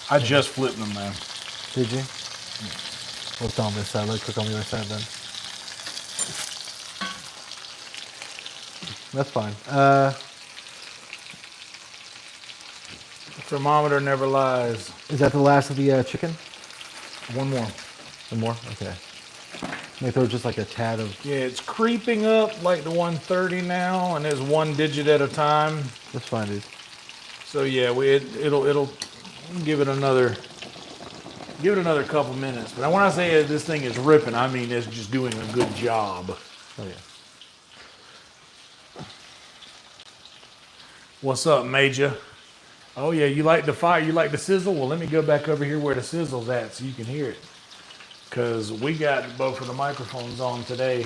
I just flipped them, man. did you? What's on this side? Let's cook on the other side then. That's fine. Thermometer never lies. Is that the last of the chicken? One more. One more? Okay. May throw just like a tad of. Yeah, it's creeping up like the 130 now, and it's 1 digit at a time. That's fine, dude. So yeah, it'll give it another couple minutes. But when I say this thing is ripping, I mean it's just doing a good job. Oh yeah. What's up, Major? Oh yeah, you like the fire? You like the sizzle? Well, let me go back over here where the sizzle's at so you can hear it. Because we got both of the microphones on today.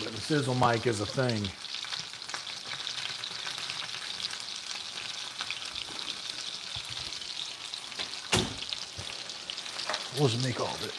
But the sizzle mic is a thing. We'll just make all of it.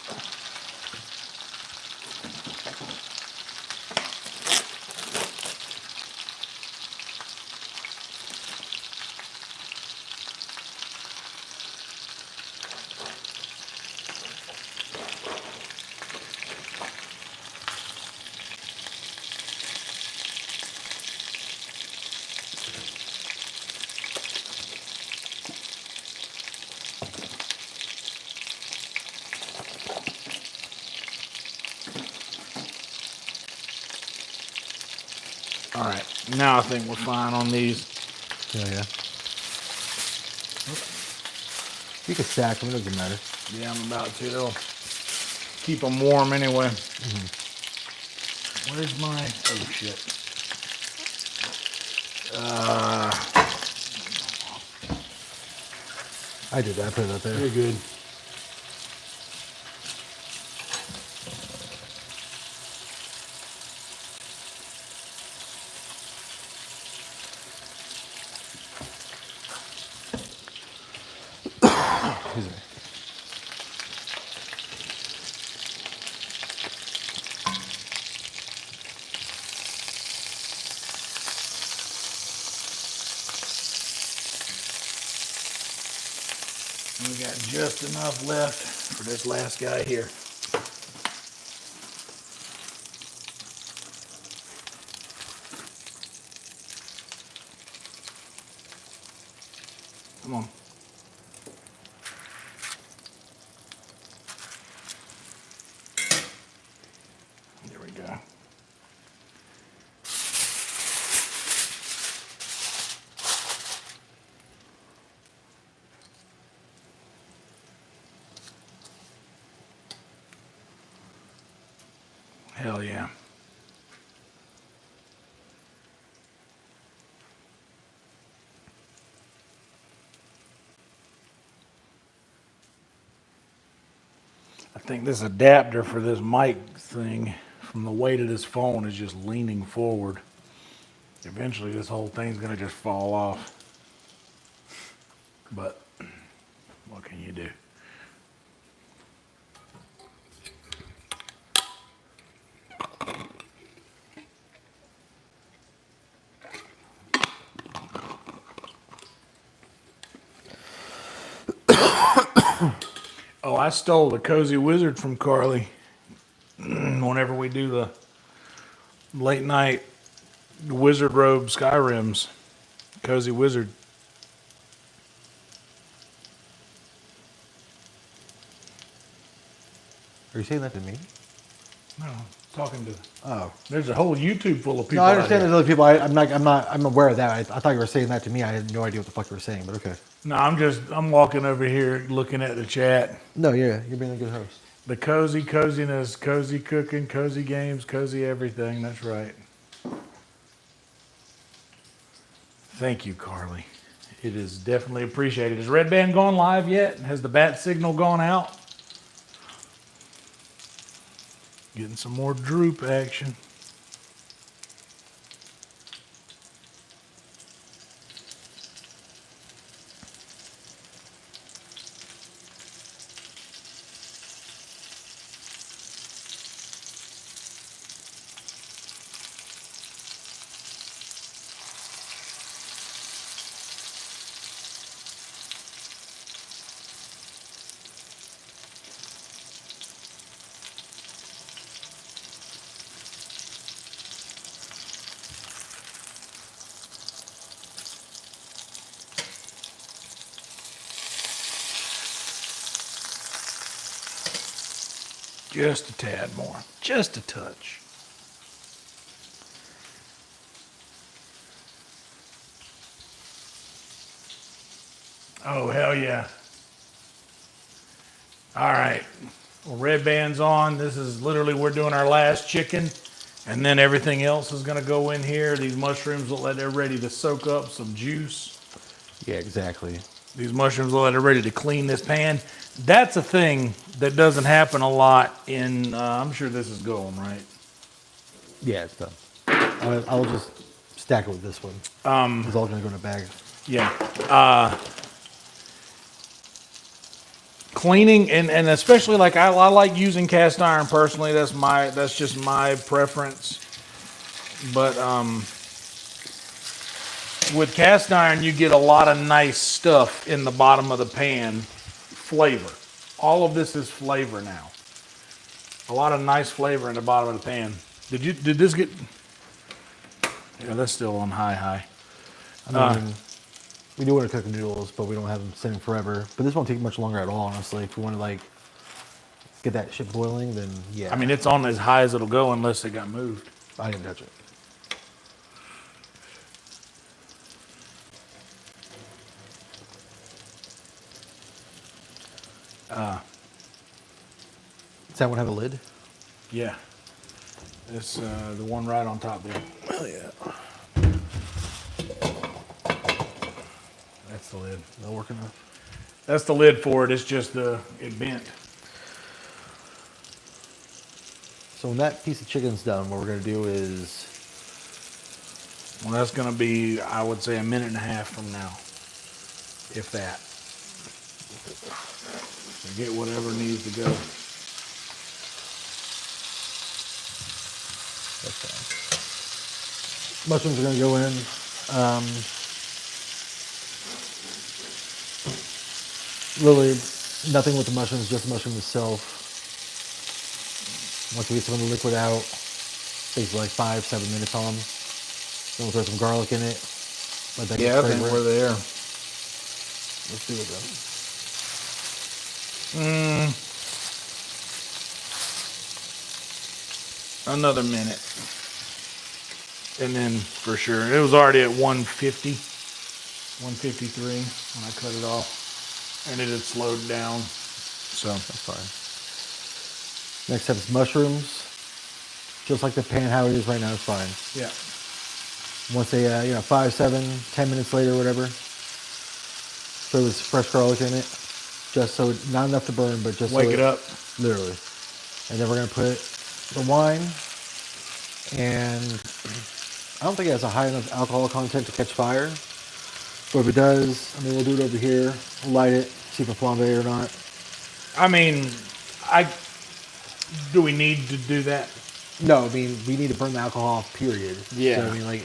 All right, now I think we're fine on these. Yeah, yeah. You can stack them, it doesn't matter. Yeah, I'm about to. They'll keep them warm anyway. Where's my, oh shit. I did that, I put it up there. You're good. Excuse me. We got just enough left for this last guy here. Come on. There we go. Hell yeah. I think this adapter for this mic thing from the weight of this phone is just leaning forward. Eventually this whole thing's gonna just fall off. But what can you do? Oh, I stole the Cozy Wizard from Carly whenever we do the late night Wizard Robe Skyrims. Cozy Wizard. Are you saying that to me? No, talking to. Oh. There's a whole YouTube full of people. No, I out understand here. there's other people. I'm aware of that. I thought you were saying that to me. I had no idea what the fuck you were saying, but okay. No, I'm walking over here looking at the chat. No, yeah, you're being a good host. The cozy coziness, cozy cooking, cozy games, cozy everything. That's right. Thank you, Carly. It is definitely appreciated. Has Red Band gone live yet? Has the bat signal gone out? Getting some more droop action. Just a tad more. Just a touch. Oh, hell yeah. All right. Well, Red Band's on. This is literally, we're doing our last chicken. And then everything else is going to go in here. These mushrooms will let they're ready to soak up some juice. Yeah, exactly. These mushrooms will let they're ready to clean this pan. That's a thing that doesn't happen a lot in, I'm sure this is going, right? Yeah, it's done. I'll just stack it with this one. It's all going to go in a bag. Yeah. Cleaning and especially like I like using cast iron personally. That's just my preference. But with cast iron, you get a lot of nice stuff in the bottom of the pan. Flavor. All of this is flavor now. A lot of nice flavor in the bottom of the pan. Did this get? Yeah, that's still on high. I mean, we do want to cook noodles, but we don't have them sitting forever. But this won't take much longer at all, honestly. If we want to like get that shit boiling, then yeah. I mean, it's on as high as it'll go unless it got moved. I didn't touch it. Does that one have a lid? Yeah. It's the one right on top there. Oh yeah. That's the lid. Not working enough. That's the lid for it. It's just it bent. So when that piece of chicken's done, what we're gonna do is, Well, that's going to be, I would say, a minute and a half from now, if that. So get whatever needs to go. that's fine. Mushrooms are gonna go in. Literally nothing with the mushrooms, just the mushroom itself. Once we get some of the liquid out, takes like 5-7 minutes on them. Then we'll throw some garlic in it. Let that get Yeah, I think fragrant. we're there. Let's do it then. Another minute. And then for sure, it was already at 150, 153 when I cut it off. And it had slowed down. So That's fine. Next step is mushrooms. Just like the pan, how it is right now, is fine. yeah. Once they, 5, 7, 10 minutes later, whatever, throw this fresh garlic in it. Just so, not enough to burn, but just Wake so it up. Literally. And then we're going to put the wine. And I don't think it has a high enough alcohol content to catch fire. But if it does, I mean, we'll do it over here. We'll light it, see if it's flambe or not. I mean, do we need to do that? No, I mean, we need to burn the alcohol off, period. Yeah. So, I mean, like,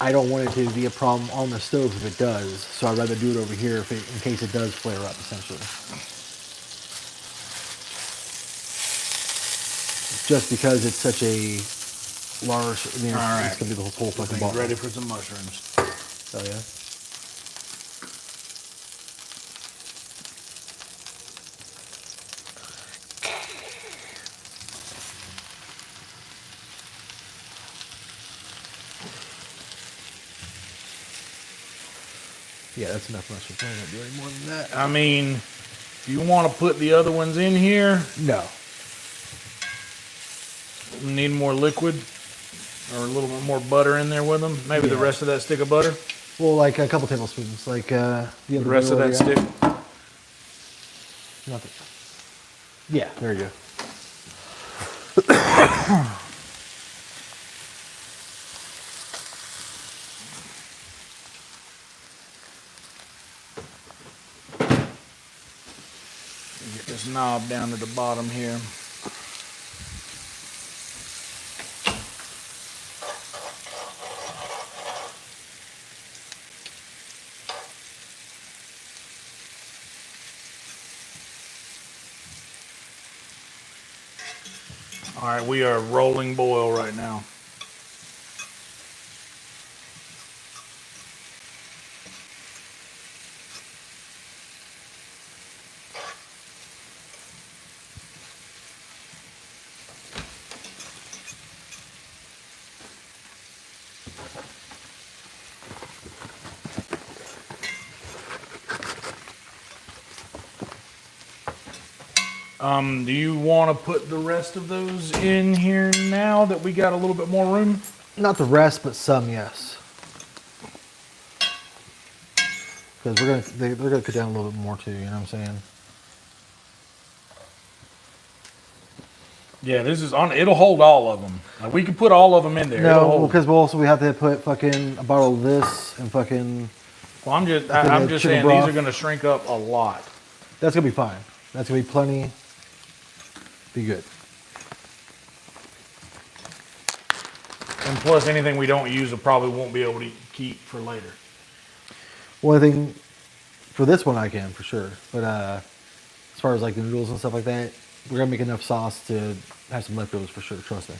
I don't want it to be a problem on the stove if it does. So I'd rather do it over here if in case it does flare up, essentially. Just because it's such a large, I mean, All right. it's going to be the whole fucking Things bottle. ready for some mushrooms. Oh, yeah? Yeah, that's enough mushrooms. I don't want to do any more than that. I mean, if you want to put the other ones in here, No. need more liquid or a little bit more butter in there with them. Maybe the Yeah. rest of that stick of butter. Well, like a couple tablespoons. Like the other The rest of that butter, stick. Nothing. Yeah, there you go. Get this knob down to the bottom here. All right, we are rolling boil right now. Do you want to put the rest of those in here now that we got a little bit more room? Not the rest, but some, yes. Because they're gonna cut down a little bit more too. You know what I'm saying? Yeah, this is on. It'll hold all of them. Like we can put all of them in there. It'll No, hold. because we have to put fucking a bottle of this and fucking. Well, I'm just the saying chicken these broth. are going to shrink up a lot. That's gonna be fine. That's gonna be plenty. Be good. And plus, anything we don't use, we probably won't be able to keep for later. One thing for this one, I can for sure. But as far as like the noodles and stuff like that, we're gonna make enough sauce to have some leftovers for sure. Trust me.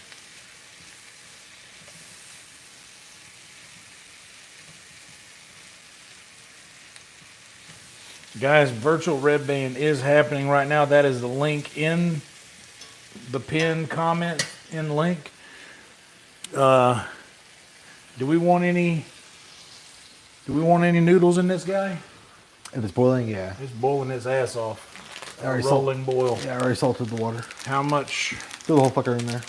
Guys, virtual red band is happening right now. That is the link in the pinned comment in the link. Do we want any noodles in this guy? If it's boiling, yeah. It's boiling its ass off. Already Rolling boil. Yeah, I already salted the water. How much? Throw the whole fucker in there.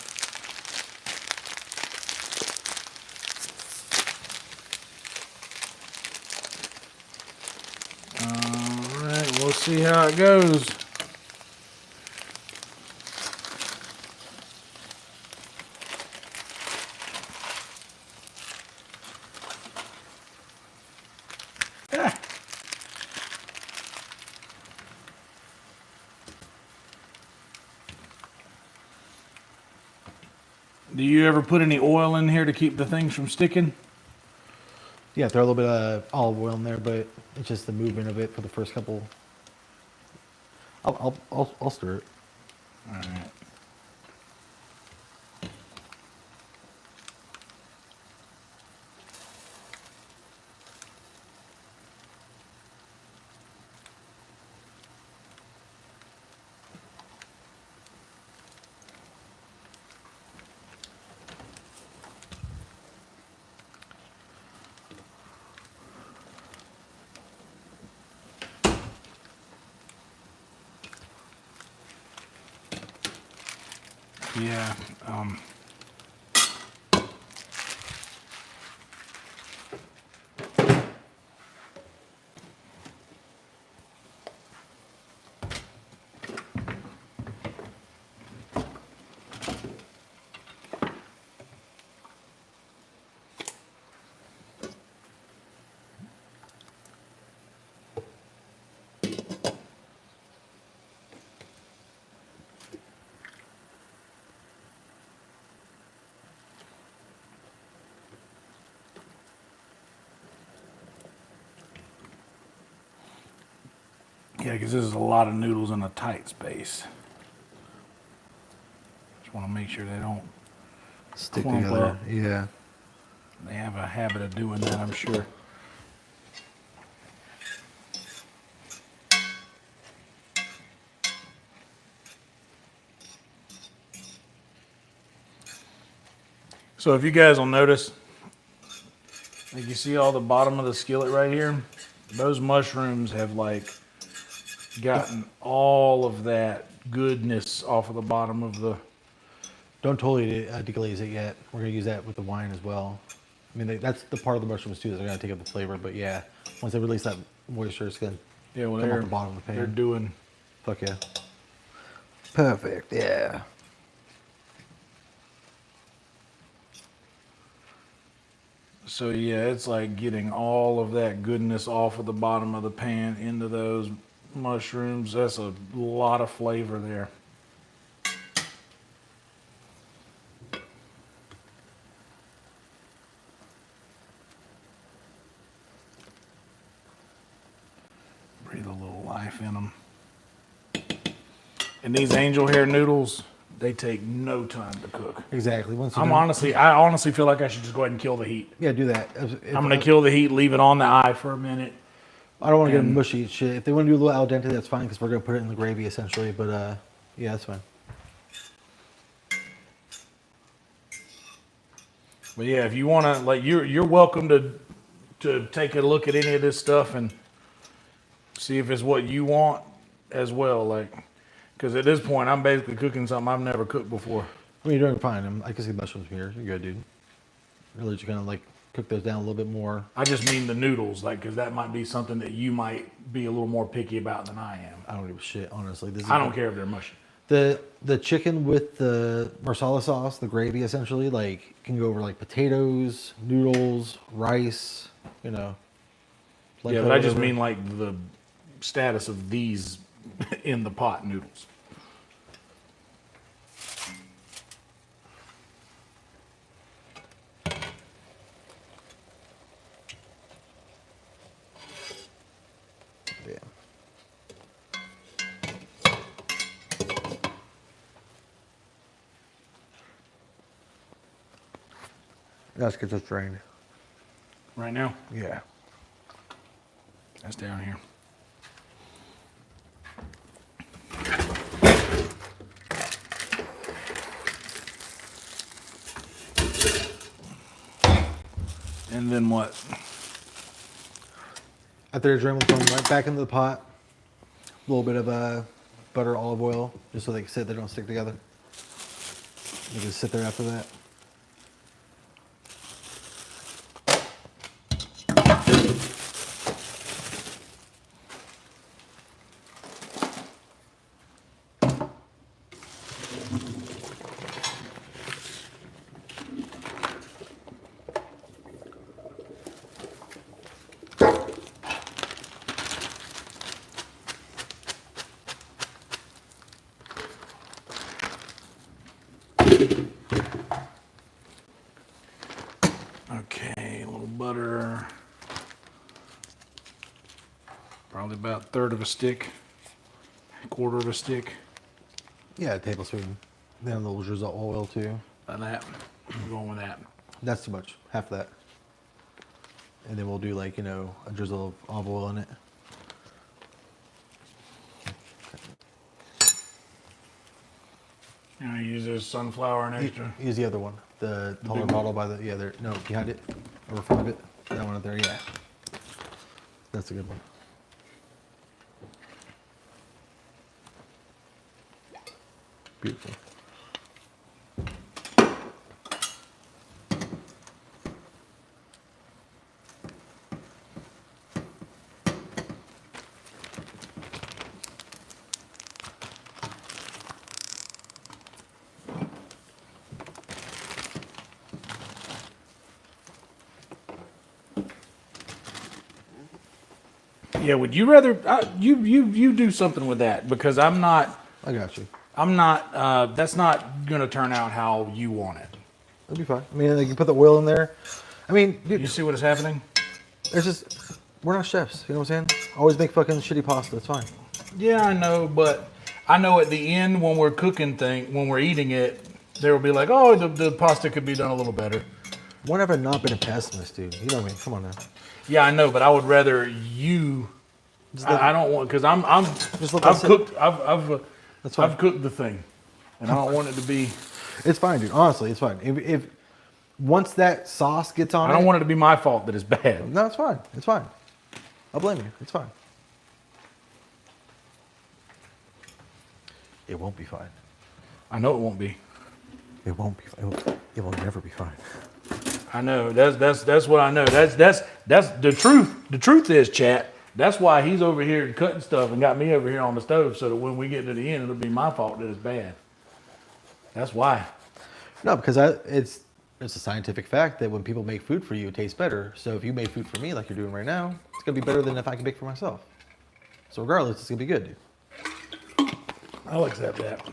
All right, we'll see how it goes. Do you ever put any oil in here to keep the things from sticking? Yeah, throw a little bit of olive oil in there, but it's just the movement of it for the first couple. I'll stir it. All right. Yeah. Yeah, because this is a lot of noodles in a tight space. Just want to make sure they don't Stick clump together. up. Yeah. They have a habit of doing that, I'm sure. So if you guys will notice, like you see all the bottom of the skillet right here, those mushrooms have like gotten all of that goodness off of the bottom of the. Don't totally deglaze it yet. We're gonna use that with the wine as well. I mean, that's the part of the mushrooms too. Is they're gonna take up the flavor. But yeah, once they release that moisture, it's gonna Yeah, well, come off the bottom of the they're pan. doing. Fuck yeah. Perfect. Yeah. So yeah, it's like getting all of that goodness off of the bottom of the pan into those mushrooms. That's a lot of flavor there. Breathe a little life in them. And these angel hair noodles, they take no time to cook. Exactly. Once you I honestly feel like I should just go ahead and kill the heat. yeah, do that. I'm gonna kill the heat, leave it on the eye for a minute. I don't want to get mushy and shit. If they want to do a little al dente, that's fine because we're gonna put it in the gravy essentially. But yeah, that's fine. But yeah, if you want to, like, you're welcome to take a look at any of this stuff and see if it's what you want as well. Like, because at this point, I'm basically cooking something I've never cooked before. I mean, you're doing fine. I can see mushrooms here. You're good, dude. Really, just gonna like cook those down a little bit more. I just mean the noodles, like, because that might be something that you might be a little more picky about than I am. I don't give a shit, honestly. I don't care if they're mushy. The chicken with the Marsala sauce, the gravy essentially, like can go over like potatoes, noodles, rice, you know. Yeah, but I just mean like the status of these in the pot noodles. Yeah. Let's get this drained. Right now, Yeah. that's down here. And then what? After they're drained, we'll put them right back into the pot. A little bit of butter, olive oil, just so they can sit. They don't stick together. They can sit there after that. Okay, a little butter. Probably about a third of a stick, a quarter of a stick. Yeah, a tablespoon. Then a little drizzle of oil too. About that. I'm going with that. That's too much. Half that. And then we'll do like, you know, a drizzle of olive oil in it. You know, use this sunflower and extra. Use the other one. The taller bottle by the, yeah, there, no, behind it. Or in front of it. That one up there, yeah. That's a good one. Beautiful. Yeah, would you rather you do something with that, because I'm not. I got you. I'm not. That's not gonna turn out how you want it. It'll be fine. I mean, you can put the oil in there. I mean, dude, You see what is happening? there's just we're not chefs. You know what I'm saying? Always make fucking shitty pasta. It's fine. Yeah, I know, but I know at the end when we're cooking when we're eating it, there will be like, oh, the pasta could be done a little better. When have I not been a pessimist, dude? You know what I mean? Come on now. Yeah, I know, but I would rather you. I don't want, because Just let that I've sit. cooked That's fine. I've cooked the thing, and I don't want it to be. It's fine, dude. Honestly, it's fine. If once that sauce gets on I don't it, want it to be my fault that it's bad. no, it's fine. It's fine. I'll blame you. It's fine. It won't be fine. I know it won't be. It won't be. It will never be fine. I know. That's what I know. That's the truth. The truth is, chat. That's why he's over here cutting stuff and got me over here on the stove, so that when we get to the end, it'll be my fault that it's bad. That's why. No, because it's a scientific fact that when people make food for you, it tastes better. So if you make food for me like you're doing right now, it's gonna be better than if I can make for myself. So regardless, it's gonna be good, dude. I'll accept that.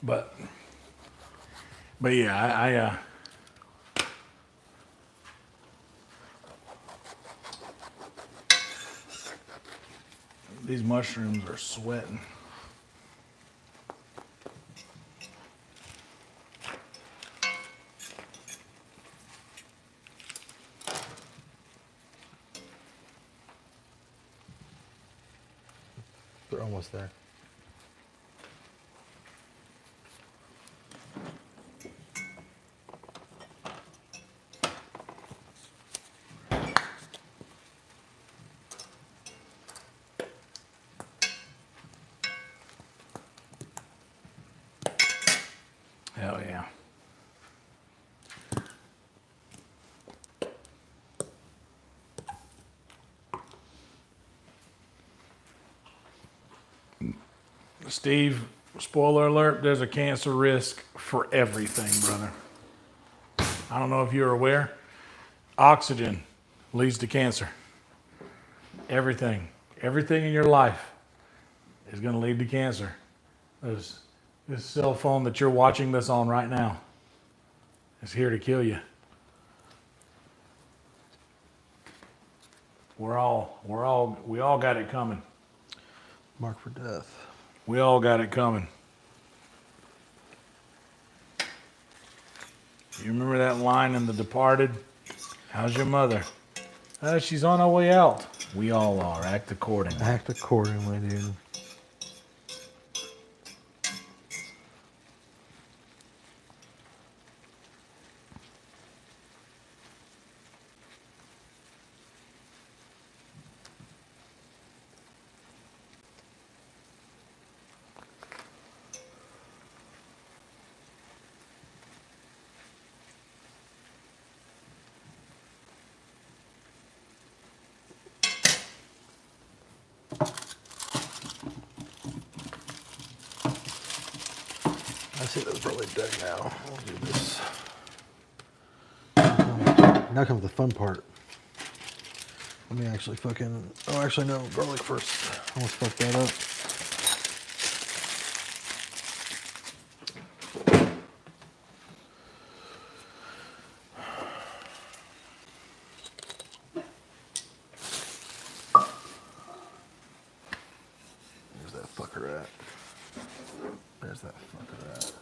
But yeah, these mushrooms are sweating. They're almost there. Hell yeah. Steve, spoiler alert, there's a cancer risk for everything, brother. I don't know if you're aware. Oxygen leads to cancer. Everything in your life is going to lead to cancer. This cell phone that you're watching this on right now is here to kill you. We all got it coming. Mark for death. We all got it coming. You remember that line in The Departed? How's your mother? She's on her way out. We all are. Act accordingly. Act accordingly, dude. I see those probably done now. I'll do this. Now comes the fun part. Let me actually fucking. Oh, actually, no. Garlic first. I almost fucked that up. Where's that fucker at? There's that fucker at.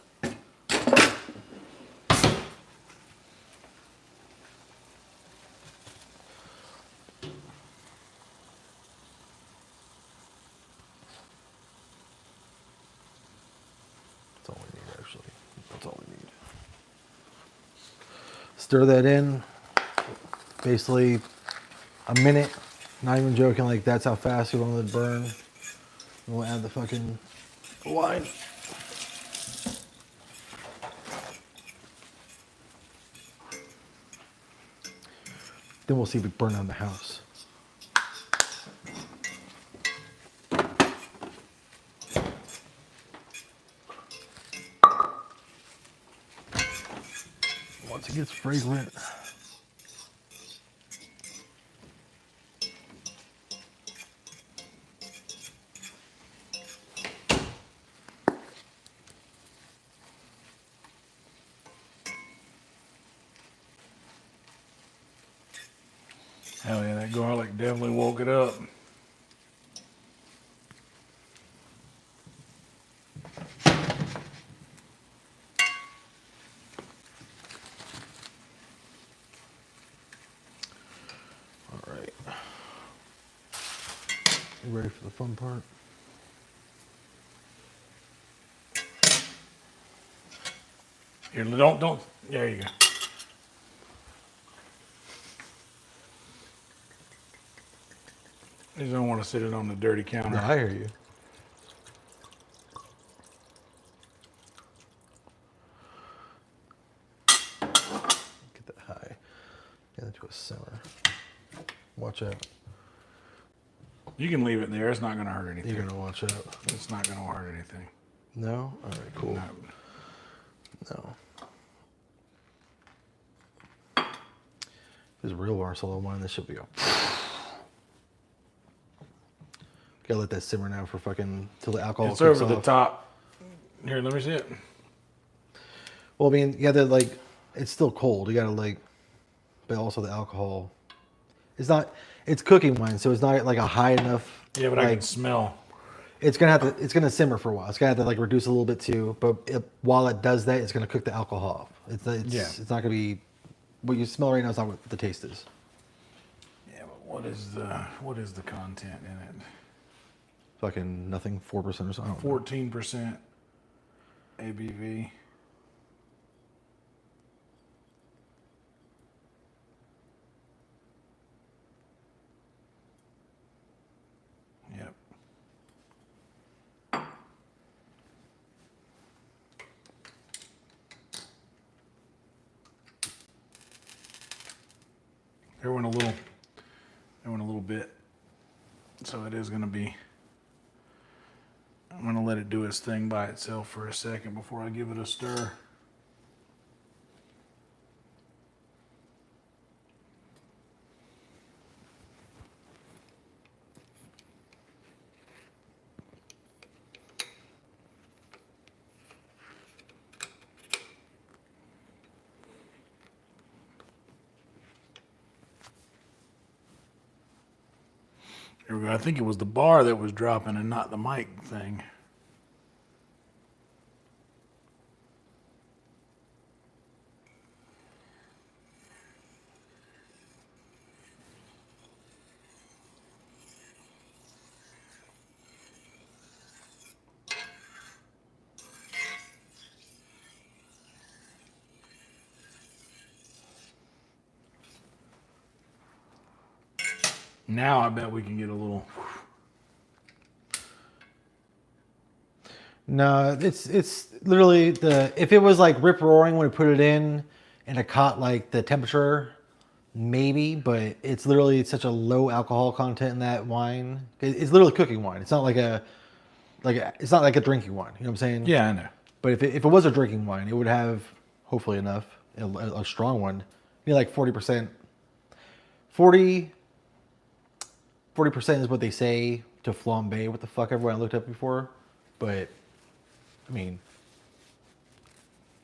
That's all we need, actually. That's all we need. Stir that in. Basically, a minute. Not even joking. Like, that's how fast you want to let it burn. And we'll add the fucking wine. Then we'll see if we burn down the house. Once it gets fragrant, Hell yeah, that garlic definitely woke it up. All right. You ready for the fun part? Here, don't. There you go. You don't want to sit it on the dirty counter. No, I hear you. Get that high. Get that to a simmer. Watch out. You can leave it there. It's not going to hurt anything. You're gonna watch out. It's not going to hurt anything. No? All right, cool. No. No. If it's real Marsala wine, this should be a. Gotta let that simmer now for fucking till the alcohol. It's over cooks the off. top. Here, let me see it. Well, I mean, you gotta like, it's still cold. You gotta like, but also the alcohol. It's not. It's cooking wine, so it's not like a high enough. Yeah, but I can smell. It's gonna have to. It's gonna simmer for a while. It's gonna have to like reduce a little bit too. But while it does that, it's gonna cook the alcohol off. It's not gonna be. What you smell right now is not what the taste is. Yeah, but what is the content in it? Fucking nothing. 4% or something. 14% ABV. Yep. There went a little bit. So it is going to be, I'm going to let it do its thing by itself for a second before I give it a stir. There we go. I think it was the bar that was dropping and not the mic thing. Now I bet we can get a little. No, it's literally the. If it was like rip roaring when we put it in, and it caught like the temperature, maybe. But it's literally such a low alcohol content in that wine. It's literally cooking wine. It's not like it's not like a drinking wine. You know what I'm saying? Yeah, I know. But if it was a drinking wine, it would have hopefully enough a strong one. Maybe like 40%. 40% is what they say to flambe. What the fuck? Everyone I looked up before, but I mean,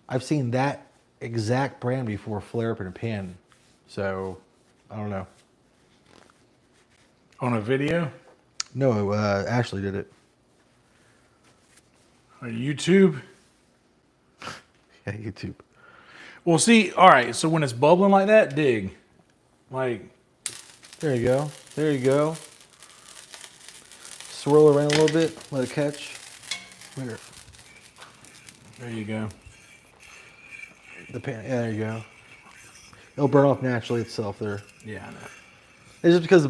I've seen that exact brand before flare up in a pan, so I don't know. On a video? No, Ashley did it. On YouTube? Yeah, YouTube. Well, see, all right, so when it's bubbling like that, dig. Like, There you go. There you go. Swirl it around a little bit. Let it catch. There. there you go. The pan. Yeah, there you go. It'll burn off naturally itself there. Yeah, I know. It's just because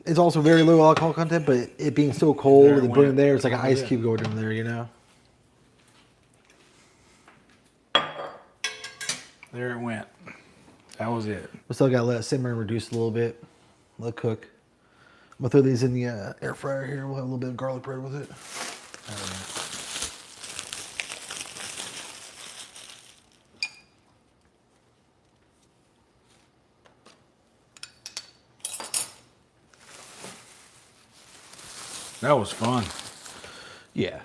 it's also very low alcohol content, but it being so cold There it and burning went. there, it's like an ice Yeah. cube going in there, you know? There it went. That was it. We still got to let it simmer and reduce a little bit. Let it cook. I'm going to throw these in the air fryer here. We'll have a little bit of garlic bread with it. That was fun. Yeah.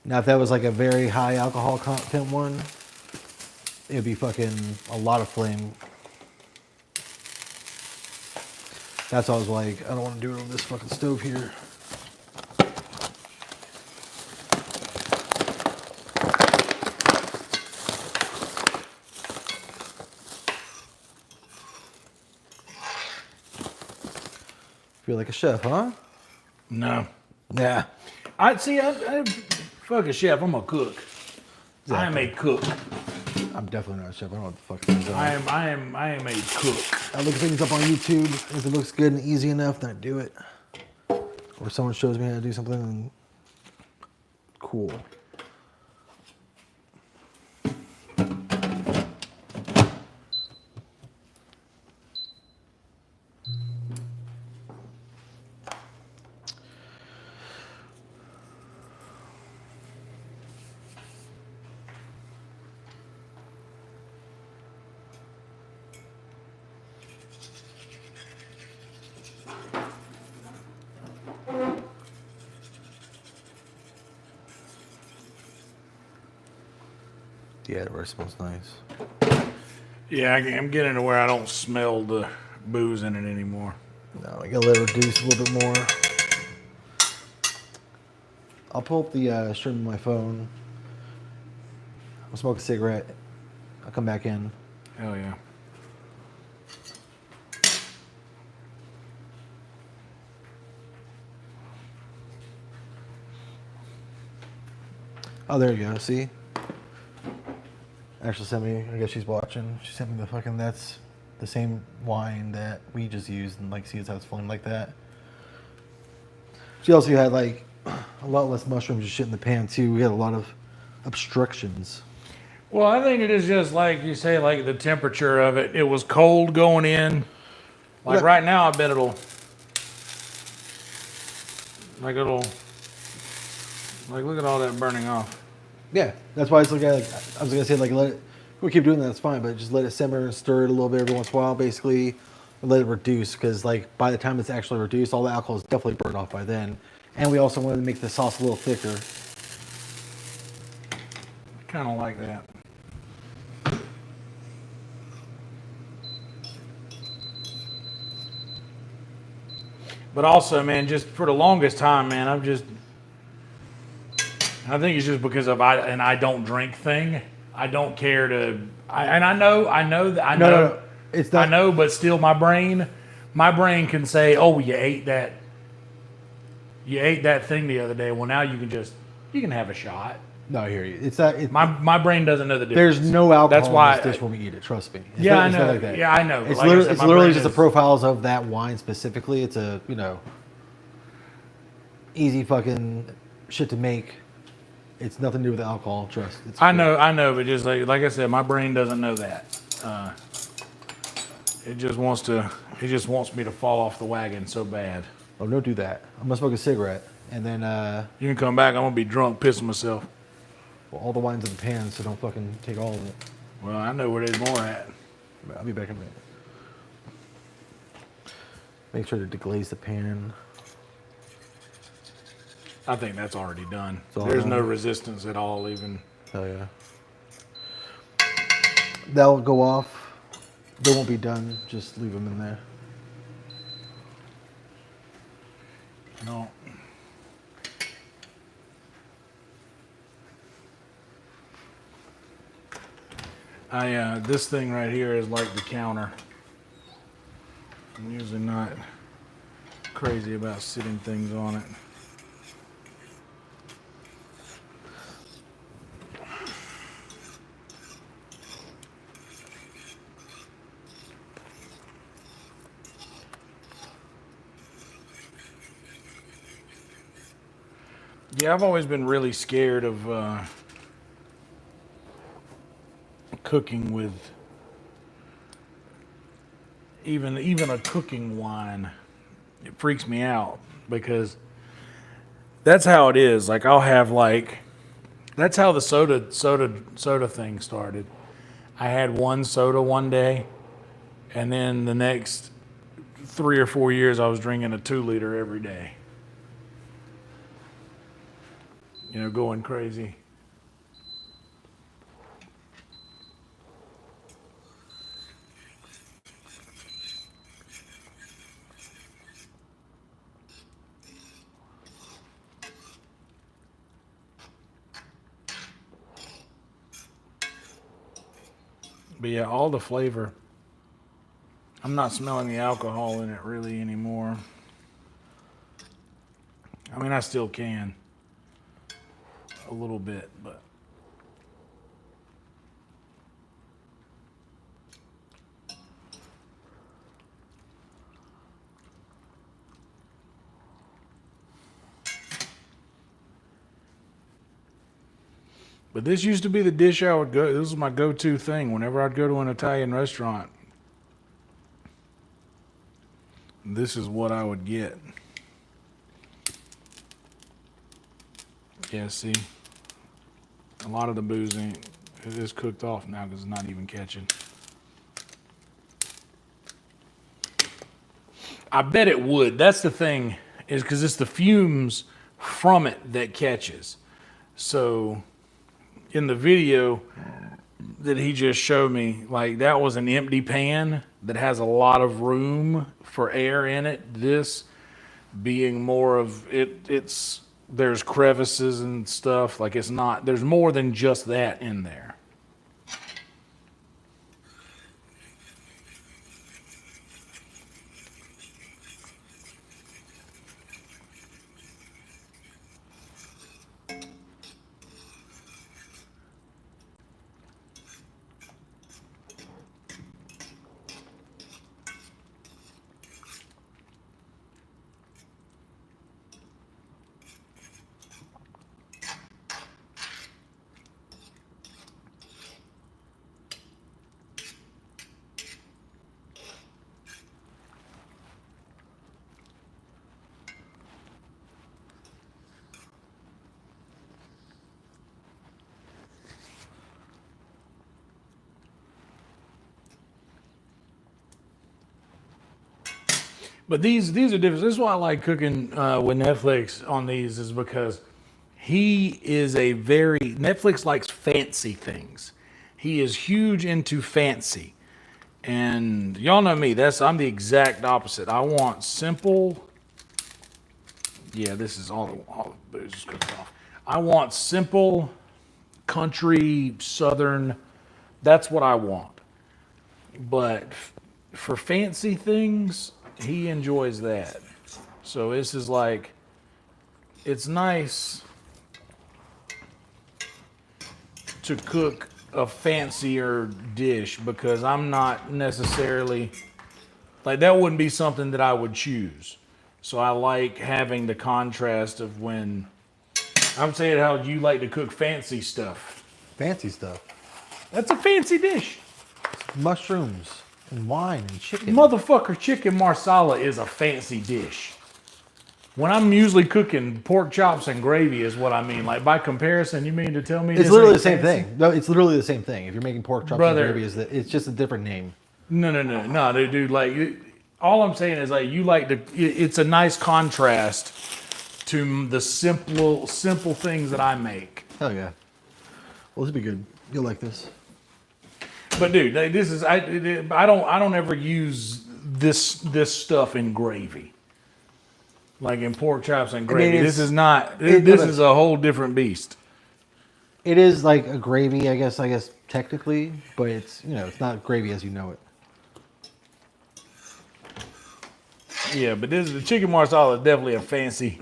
Now, if that was like a very high alcohol content one, it'd be fucking a lot of flame. That's why I was like, I don't want to do it on this fucking stove here. Feel like a chef, huh? No. Yeah. I fuck a chef. I'm a cook. Exactly. I am a cook. I'm definitely not a chef. I don't know what the fuck things are. I am a cook. I look things up on YouTube. If it looks good and easy enough, then I do it. Or someone shows me how to do something, and cool. Yeah, the rice smells nice. Yeah, I'm getting to where I don't smell the booze in it anymore. No, I gotta let it reduce a little bit more. I'll pull up the stream on my phone. I'll smoke a cigarette. I'll come back in. Hell yeah. Oh, there you go. See? Actually sent me, I guess she's watching. She sent me the fucking, that's the same wine that we just used, and like, see how it's flowing like that. She also had like a lot less mushrooms and shit in the pan too. We had a lot of obstructions. Well, I think it is just like you say, like the temperature of it. It was cold going in. Like right now, I bet it'll look at all that burning off. Yeah, that's why it's like, I was gonna say, like, let it, we keep doing that, that's fine, but just let it simmer and stir it a little bit every once in a while, basically, and let it reduce, because like by the time it's actually reduced, all the alcohol is definitely burned off by then. And we also wanted to make the sauce a little thicker. Kind of like that. But also, man, just for the longest time, man, I think it's just because of I don't drink thing. I don't care to. I know. It's not. I know, but still, my brain can say, "Oh, you ate that thing the other day. Well, now you can have a shot." No, I hear you. It's not. My brain doesn't know the difference. There's no alcohol That's why in this dish when we eat it. Trust me. It's yeah, not, I it's know. not like that. Yeah, I know. It's like literally, I said, it's my literally brain just the is- profiles of that wine specifically. It's a easy fucking shit to make. It's nothing to do with alcohol. Trust. It's I know, but just like I said, my brain doesn't know that. It just wants me to fall off the wagon so bad. Oh, don't do that. I'm gonna smoke a cigarette, and then You can come back. I'm gonna be drunk, pissing myself. well, all the wine's in the pan, so don't fucking take all of it. Well, I know where there's more at. I'll be back in a minute. Make sure to deglaze the pan. I think that's already done. all There's done. no resistance at all, even. Hell yeah. That'll go off. They won't be done. Just leave them in there. No. This thing right here is like the counter. I'm usually not crazy about sitting things on it. Yeah, I've always been really scared of cooking with even a cooking wine. It freaks me out because that's how it is. Like I'll have that's how the soda thing started. I had one soda one day, and then the next 3 or 4 years I was drinking a 2-liter every day. You know, going crazy. But yeah, all the flavor. I'm not smelling the alcohol in it really anymore. I mean, I still can. A little bit, but. But this used to be the dish I would go. This was my go-to thing whenever I'd go to an Italian restaurant. This is what I would get. Yeah, see, a lot of the booze it is cooked off now because it's not even catching. I bet it would. That's the thing, is because it's the fumes from it that catches. So in the video that he just showed me, like that was an empty pan that has a lot of room for air in it. This being more of it's there's crevices and stuff. Like it's not, there's more than just that in there. But these are different. This is why I like cooking with Netflix on these, is because he is a very, Netflix likes fancy things. He is huge into fancy. And y'all know me, I'm the exact opposite. I want simple. Yeah, this is all the booze is cooked off. I want simple, country, southern. That's what I want. But for fancy things, he enjoys that. So this is like, it's nice to cook a fancier dish because I'm not necessarily, like that wouldn't be something that I would choose. So I like having the contrast of when, I'm saying how you like to cook fancy stuff. Fancy stuff. That's a fancy dish. Mushrooms and wine and chicken. Motherfucker, chicken marsala is a fancy dish. When I'm usually cooking pork chops and gravy is what I mean. Like by comparison, you mean to tell me It's literally the same thing. No, it's literally the same thing. If you're making pork chops and gravy, it's just a different name. No, dude. Like, all I'm saying is like you like to. It's a nice contrast to the simple things that I make. Hell yeah. Well, this will be good. You'll like this. But dude, this is I don't ever use this stuff in gravy. Like in pork chops and gravy. This is not. This is a whole different beast. It is like a gravy, I guess technically, but it's it's not gravy as you know it. Yeah, but the chicken marsala is definitely a fancy.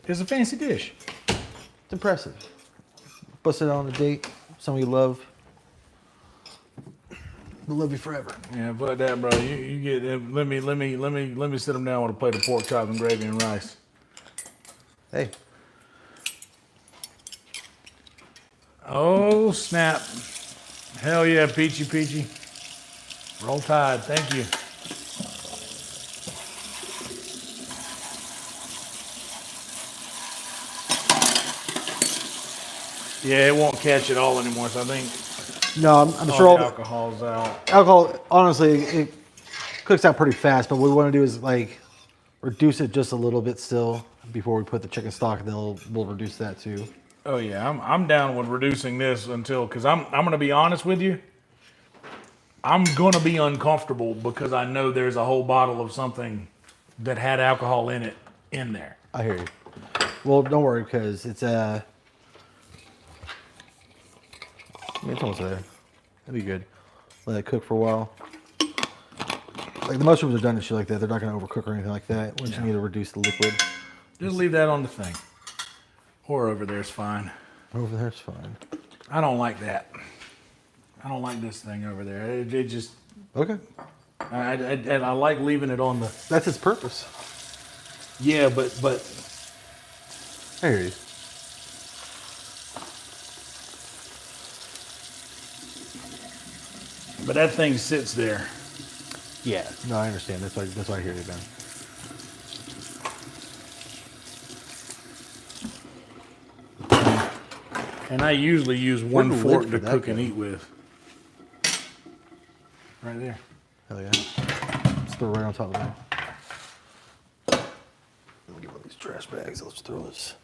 It's a fancy dish. It's impressive. Bust it on a date. Someone you love. We'll love you forever. Yeah, but that, bro. You get. Let me sit them down with a plate of pork chop and gravy and rice. Hey. Oh snap! Hell yeah, peachy. Roll Tide. Thank you. Yeah, it won't catch it all anymore. So I think. No, I'm sure all the alcohol's out. alcohol, honestly, it cooks out pretty fast, but what we want to do is like reduce it just a little bit still before we put the chicken stock, and then we'll reduce that too. Oh yeah, I'm down with reducing this until, because I'm gonna be honest with you. I'm gonna be uncomfortable because I know there's a whole bottle of something that had alcohol in it in there. I hear you. Well, don't worry, because it's it's almost there. That'd be good. let it cook for a while. Like the mushrooms are done and shit like that. They're not gonna overcook or anything like that. We just need to reduce the liquid. Just leave that on the thing. Or over there's fine. Over there's fine. I don't like that. I don't like this thing over there. It just, Okay. I like leaving it on the. That's its purpose. Yeah, but I hear you. that thing sits there. Yeah. No, I understand. That's why I hear you, man. And I usually use one Where'd the fork lid to for that cook and go? eat with. Right there. Hell yeah. Just throw it right on top of there. Let me get one of these trash bags. Let's throw this.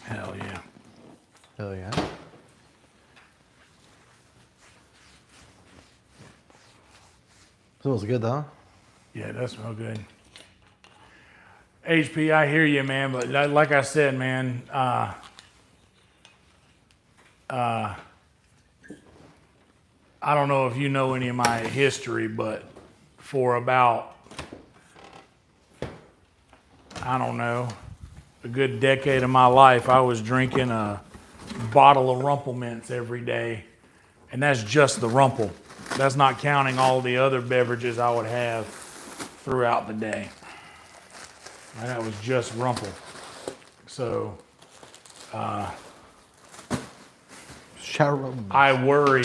Hell yeah. Hell yeah. Smells good though. Yeah, it does smell good. HP, I hear you, man, but like I said, man, I don't know if you know any of my history, but for about, I don't know, a good decade of my life, I was drinking a bottle of Rumple Mints every day, and that's just the Rumple. That's not counting all the other beverages I would have throughout the day. And that was just Rumple. So Shower. I worry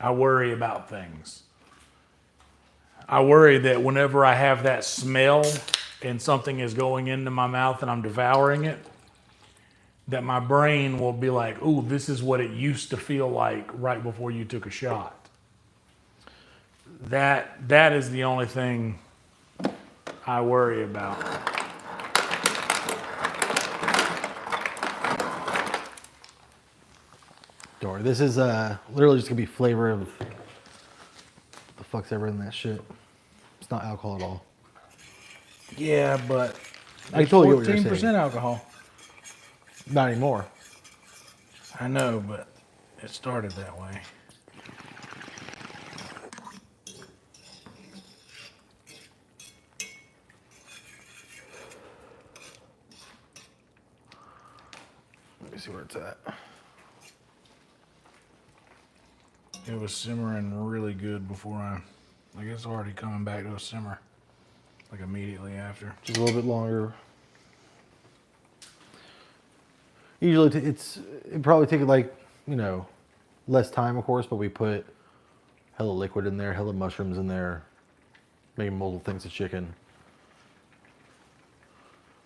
about things. I worry that whenever I have that smell and something is going into my mouth and I'm devouring it, that my brain will be like, ooh, this is what it used to feel like right before you took a shot. That is the only thing I worry about. Don't worry. This is literally just gonna be flavor of the fuck's ever in that shit. It's not alcohol at all. Yeah, but I totally get what you're 14% saying. alcohol. Not anymore. I know, but it started that way. Let me see where it's at. It was simmering really good before I guess already coming back to a simmer, like immediately after. Just a little bit longer. Usually it probably take like, you know, less time of course, but we put hella liquid in there, hella mushrooms in there, maybe multiple things of chicken.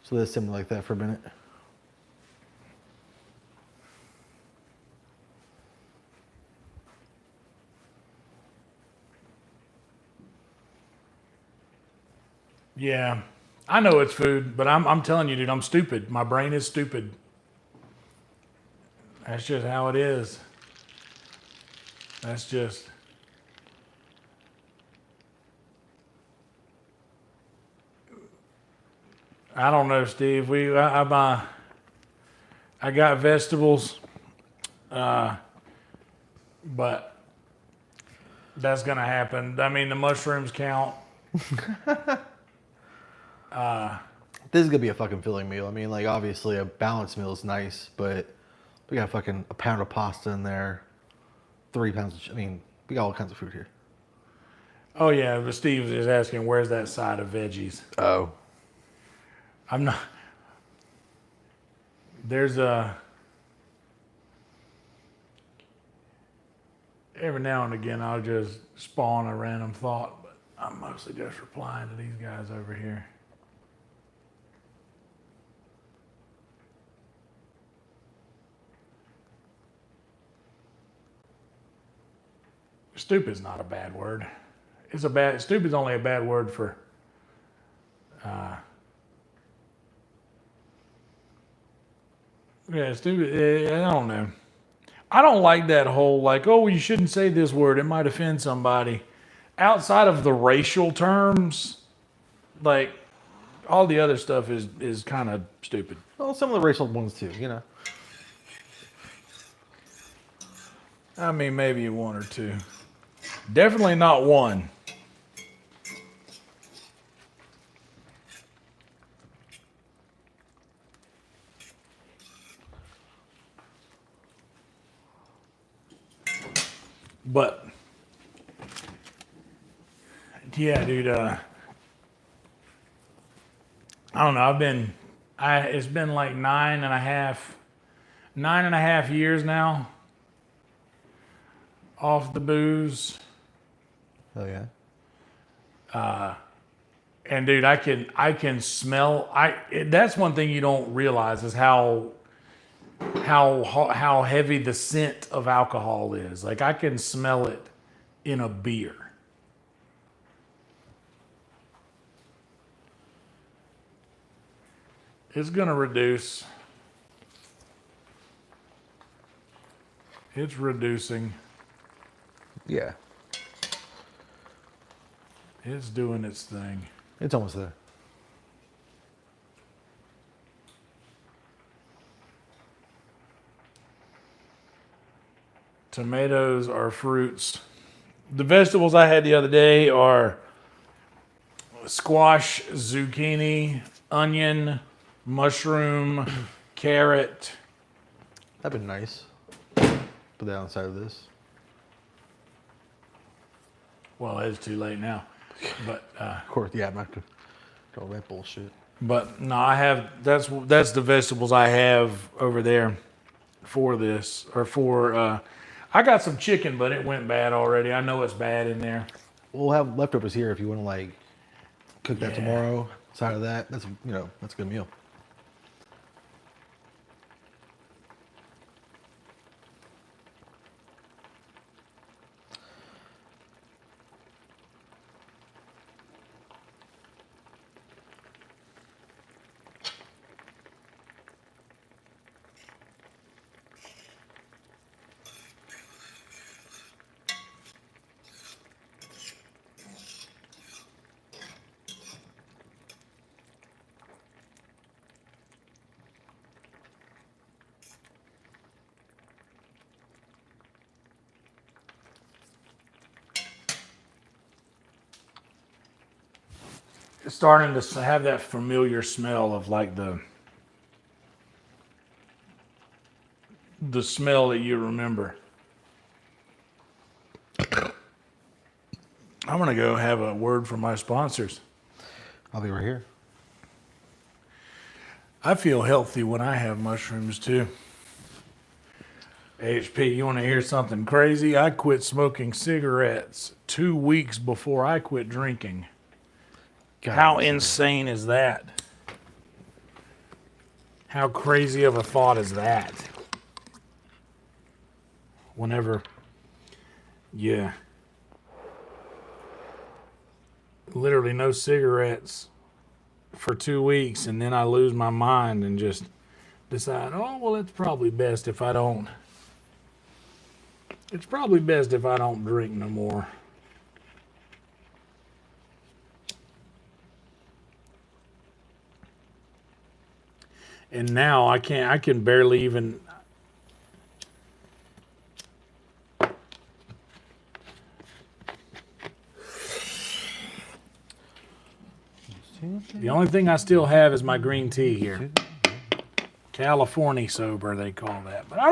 So let's simmer like that for a minute. Yeah, I know it's food, but I'm telling you, dude, I'm stupid. My brain is stupid. That's just how it is. That's just. I don't know, Steve. I got vegetables, but that's gonna happen. I mean, the mushrooms count. This is gonna be a fucking filling meal. I mean, like obviously a balanced meal is nice, but we got fucking a pound of pasta in there, 3 pounds of, I mean, we got all kinds of food here. Oh yeah, but Steve is asking, where's that side of veggies? Oh. I'm not. There's a. Every now and again, I'll just spawn a random thought, but I'm mostly just replying to these guys over here. Stupid's not a bad word. Stupid's only a bad word for yeah, stupid. I don't know. I don't like that whole like, oh, you shouldn't say this word. It might offend somebody. Outside of the racial terms, like all the other stuff is kind of stupid. Well, some of the racial ones too, you know. I mean, maybe one or two. Definitely not one. But yeah, dude. I don't know. It's been like 9.5 years now off the booze. Oh yeah. And dude, I can smell. That's one thing you don't realize is how heavy the scent of alcohol is. Like I can smell it in a beer. It's gonna reduce. It's reducing. Yeah. It's doing its thing. It's almost there. Tomatoes are fruits. The vegetables I had the other day are squash, zucchini, onion, mushroom, carrot. That'd been nice. Put that on the side of this. Well, it's too late now. But Of course, yeah, I'm not gonna do all that bullshit. but no, I have that's the vegetables I have over there for this or for I got some chicken, but it went bad already. I know it's bad in there. We'll have leftovers here if you want to like cook that Yeah. tomorrow. Side of that, that's that's a good meal. It's starting to have that familiar smell of like the smell that you remember. I'm gonna go have a word from my sponsors. I'll be right here. I feel healthy when I have mushrooms too. HP, you want to hear something crazy? I quit smoking cigarettes 2 weeks before I quit drinking. God, How insane is that? How crazy of a thought is that? Whenever, yeah. Literally no cigarettes for 2 weeks, and then I lose my mind and just decide, oh, well, it's probably best if I don't. It's probably best if I don't drink no more. And now I can barely even. The only thing I still have is my green tea here. California sober, they call that. But I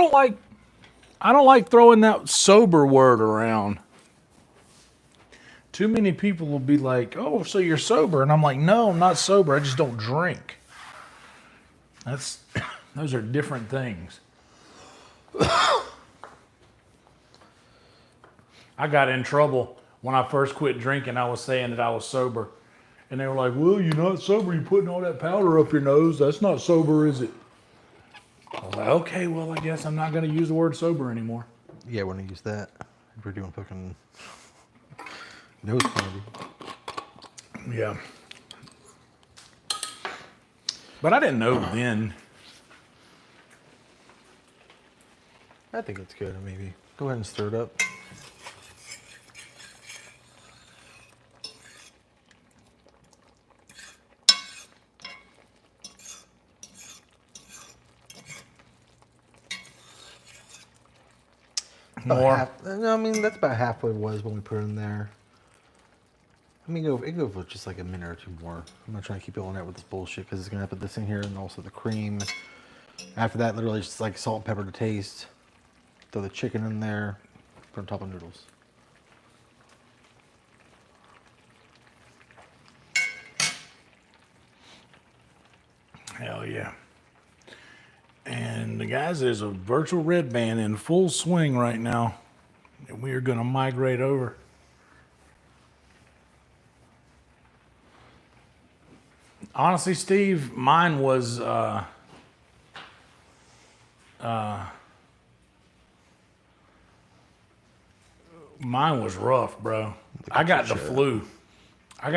don't like throwing that sober word around. Too many people will be like, "Oh, so you're sober?" And I'm like, "No, I'm not sober. I just don't drink." Those are different things. I got in trouble when I first quit drinking, I was saying that I was sober. And they were like, well, you're not sober. You're putting all that powder up your nose. That's not sober, is it? I was like, okay, well, I guess I'm not going to use the word sober anymore. Yeah, when I use that, if we're doing fucking nose candy. Yeah. But I didn't know then. I think it's good. Maybe go ahead and stir it up. More. No, I mean that's about half what it was when we put it in there. I mean, it go for just like a minute or two more. I'm not trying to keep you all night with this bullshit because it's gonna put this in here and also the cream. After that, literally just like salt and pepper to taste. Throw the chicken in there, put on top of noodles. Hell yeah. And the guys, there's a virtual red band in full swing right now. And we are going to migrate over. Honestly, Steve, mine was rough, bro. I got the flu. I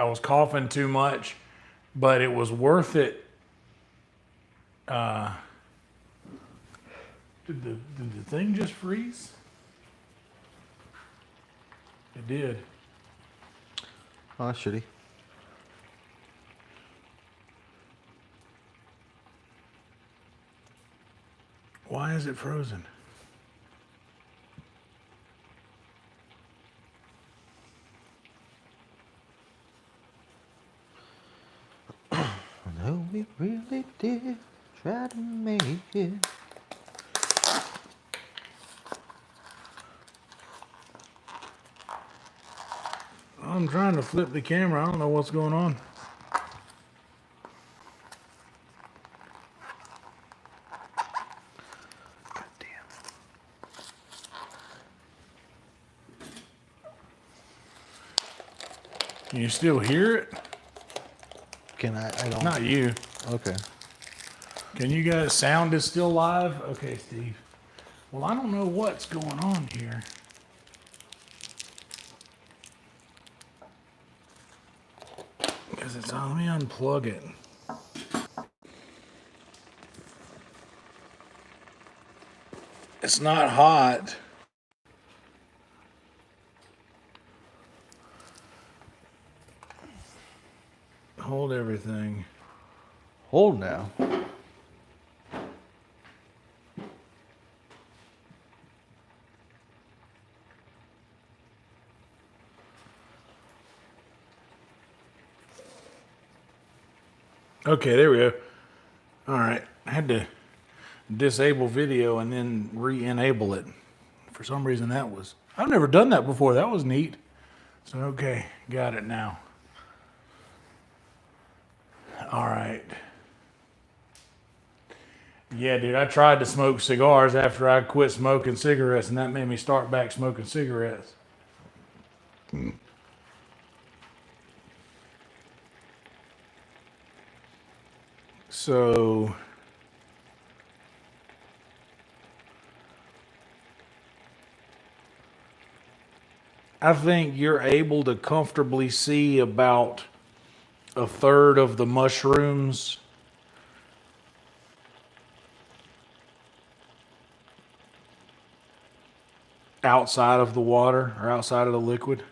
was coughing too much, but it was worth it. Did the thing just freeze? It did. Oh, that's shitty. Why is it frozen? No, we really did try to make it. I'm trying to flip the camera. I don't know what's going on. God damn. Can you still hear it? Can I don't. Not you. Okay. Can you guys? Sound is still live? Okay, Steve. Well, I don't know what's going on here. Because it's on. Let me unplug it. It's not hot. Hold everything. Hold now. Okay, there we go. All right. I had to disable video and then re-enable it. For some reason that was... I've never done that before. That was neat. So, okay. Got it now. All right. Yeah, dude, I tried to smoke cigars after I quit smoking cigarettes, and that made me start back smoking cigarettes. So... I think you're able to comfortably see about a third of the mushrooms outside of the water or outside of the liquid.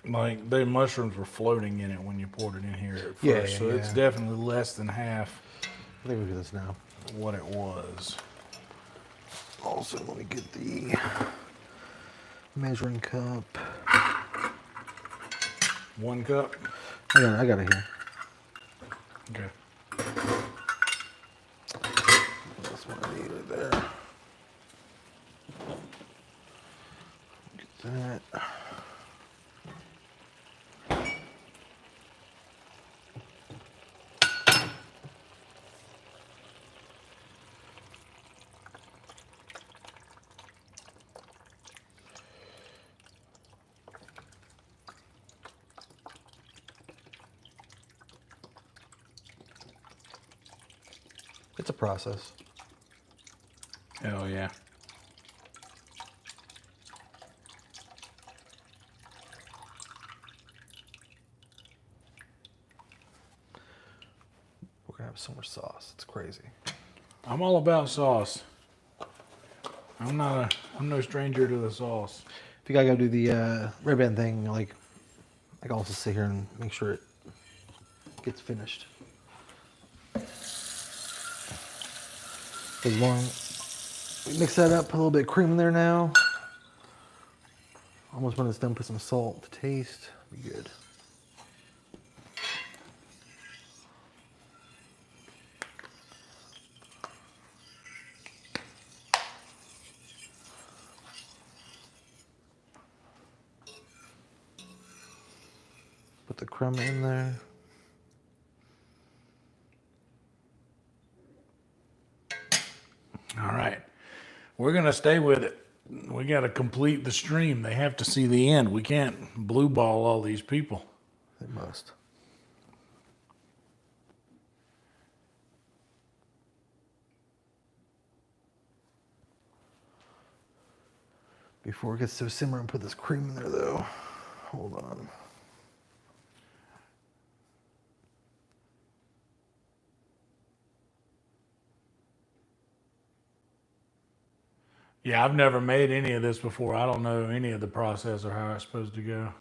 Like, the mushrooms were floating in it when you poured it in here at first. Yeah, so it's definitely less than half I think we do this now. what it was. Also, let me get the measuring cup. 1 cup. I got it here. Okay. That's what I need right there. Get that. It's a process. Hell yeah. We're gonna have so much sauce. It's crazy. I'm all about sauce. I'm no stranger to the sauce. If you gotta go do the red band thing, like I can also sit here and make sure it gets finished. As long we mix that up, put a little bit of cream in there now. Almost when it's done, put some salt to taste. Be good. Put the crema in there. All right. We're going to stay with it. We got to complete the stream. They have to see the end. We can't blue ball all these people. They must. Before it gets so simmering, put this cream in there though. Hold on. Yeah, I've never made any of this before. I don't know any of the process or how it's supposed to go.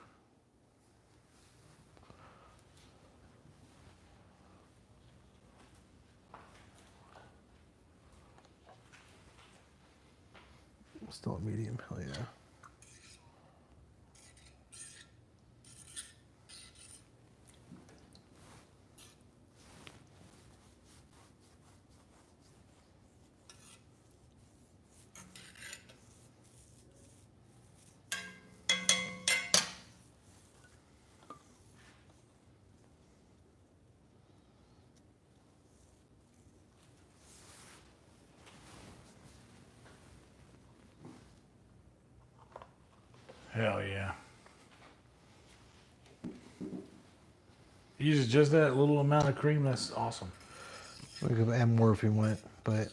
Still a medium, hell yeah. Hell yeah. Use just that little amount of cream. That's awesome. We could add more if we want, but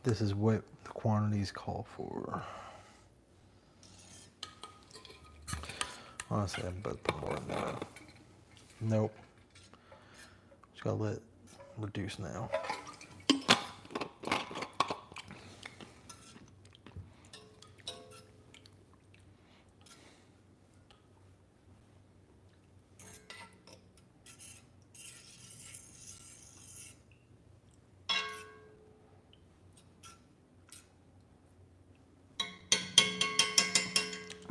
this is what the quantities call for. Honestly, I'm about to put more in there. Nope. Just gotta let it reduce now.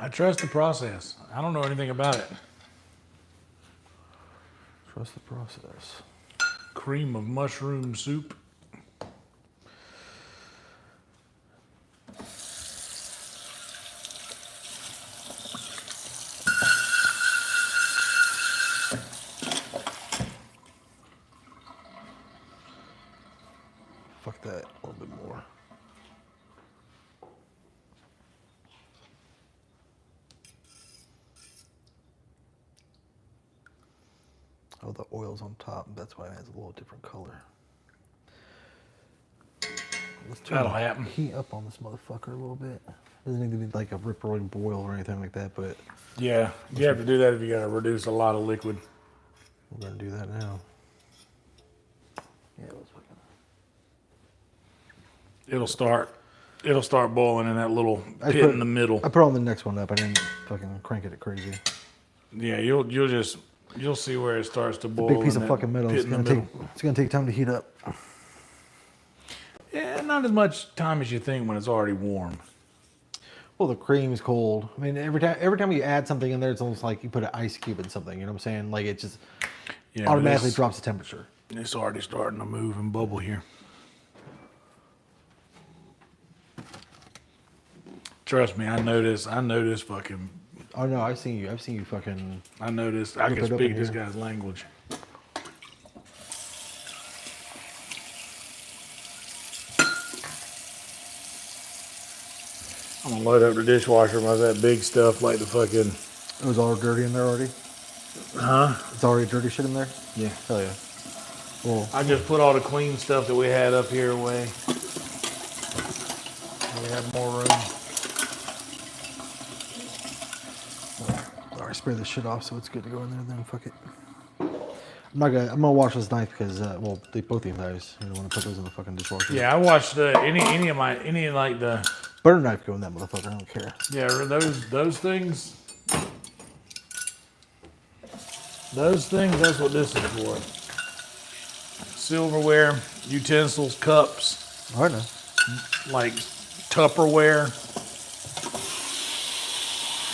I trust the process. I don't know anything about it. Trust the process. Cream of mushroom soup. Fuck that, a little bit more. Oh, the oil's on top. That's why it has a little different color. Let's turn That'll the happen. heat up on this motherfucker a little bit. Doesn't need to be like a rip-roaring boil or anything like that, but Yeah, you have to do that if you got to reduce a lot of liquid. we're gonna do that now. Yeah, let's fucking. It'll start boiling in that little pit in the middle. I put on the next one up. I didn't fucking crank it crazy. Yeah, you'll see where it starts to boil. Big piece in of that fucking metal. pit It's in the gonna middle. take time to heat up. Yeah, not as much time as you think when it's already warm. Well, the cream's cold. I mean, every time you add something in there, it's almost like you put an ice cube in something. You know what I'm saying? Like it just automatically drops the temperature. It's already starting to move and bubble here. Trust me, I know this fucking. Oh no, I've seen you fucking. I know this. I can speak this guy's language. I'm gonna load up the dishwasher with that big stuff like the fucking. It was all dirty in there already. Huh? It's already dirty shit in there. Yeah. Hell yeah. Well, I just put all the clean stuff that we had up here away. We have more room. I spray this shit off, so it's good to go in there. Then fuck it. I'm gonna wash this knife because both these knives. You don't want to put those in the fucking dishwasher. Yeah, I watched any like the Butter knife go in that motherfucker. I don't care. yeah those things. Those things. That's what this is for. Silverware, utensils, cups, I know. like Tupperware,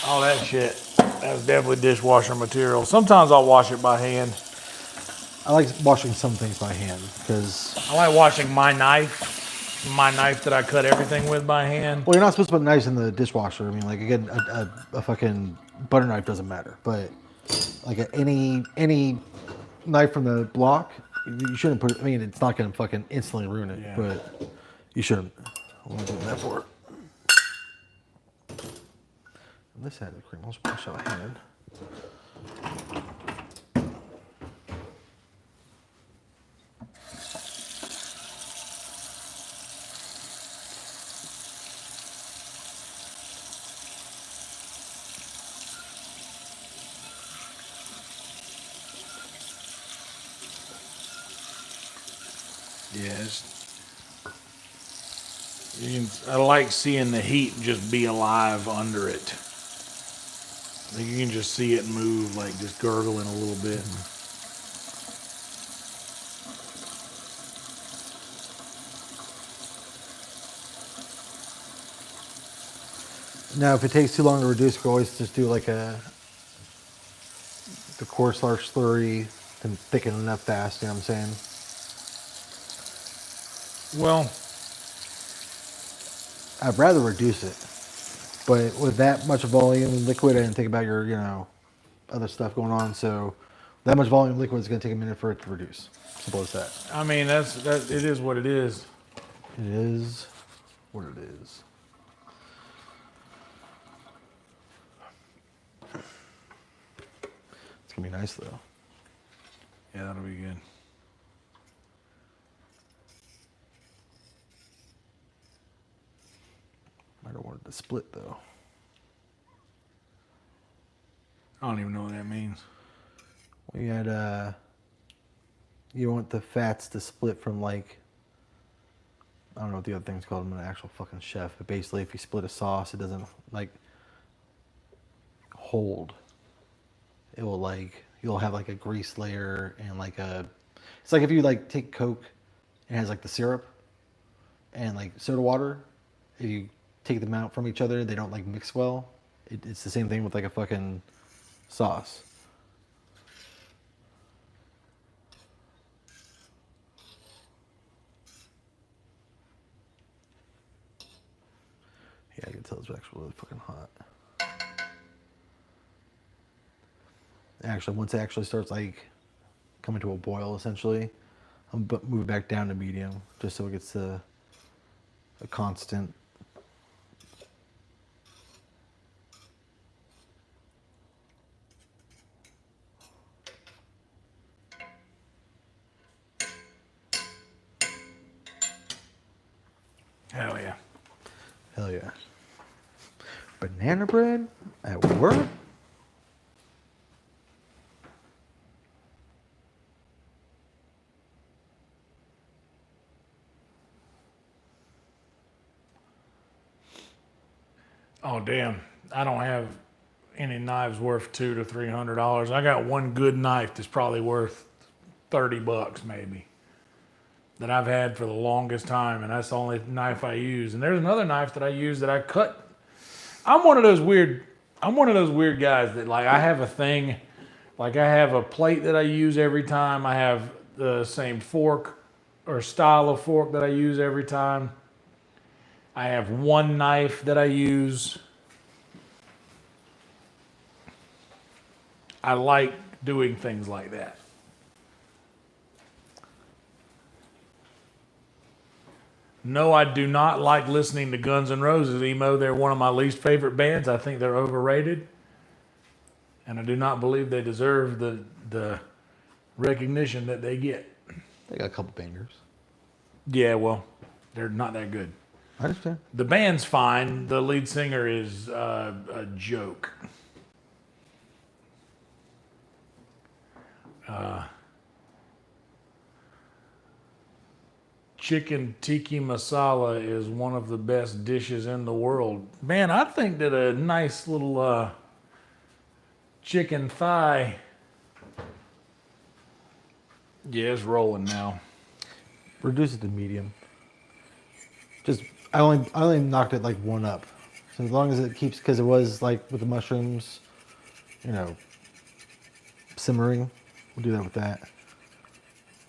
all that shit. That's definitely dishwasher material. Sometimes I'll wash it by hand. I like washing some things by hand because. I like washing my knife that I cut everything with by hand. Well, you're not supposed to put knives in the dishwasher. I mean, like again, a fucking butter knife doesn't matter, but like any knife from the block, you shouldn't put it. I mean, it's not gonna fucking instantly ruin it, but you shouldn't. What am I doing that for? And this had the cream. I'll just wash out a hand. Yes. I like seeing the heat just be alive under it. You can just see it move, like just gurgling a little bit. Now, if it takes too long to reduce, we can always just do like the cornstarch slurry and thicken it up fast. You know what I'm saying? Well, I'd rather reduce it, but with that much volume in liquid, I didn't think about your, other stuff going on. So that much volume of liquid is going to take a minute for it to reduce. Simple as that. I mean, it is what it is. It is what it is. It's going to be nice, though. Yeah, that'll be good. I don't want it to split, though. I don't even know what that means. We had, you want the fats to split from like, I don't know what the other thing's called. I'm an actual fucking chef. But basically, if you split a sauce, it doesn't like hold. It will like, you'll have like a grease layer and like it's like if you like take Coke and it has like the syrup and like soda water, if you take them out from each other, they don't like mix well. It's the same thing with like a fucking sauce. Yeah, I can tell it's actually really fucking hot. Actually, once it actually starts like coming to a boil, essentially, I'm move it back down to medium, just so it gets a constant. Hell yeah. Hell yeah. Banana bread at work? Oh damn! I don't have any knives worth $200 to $300. I got one good knife that's probably worth $30 maybe. That I've had for the longest time, and that's the only knife I use. And there's another knife that I use that I I'm one of those weird guys that like I have a thing, like I have a plate that I use every time. I have the same fork or style of fork that I use every time. I have one knife that I use. I like doing things like that. No, I do not like listening to Guns N' Roses, Emo. They're one of my least favorite bands. I think they're overrated. And I do not believe they deserve the recognition that they get. They got a couple bangers. Yeah, well, they're not that good. I understand. The band's fine. The lead singer is a joke. Chicken tikka masala is one of the best dishes in the world. Man, I think that a nice little chicken thigh. Yeah, it's rolling now. Reduce it to medium. I only knocked it like one up. So as long as it keeps, because it was like with the mushrooms, you know, simmering. We'll do that with that.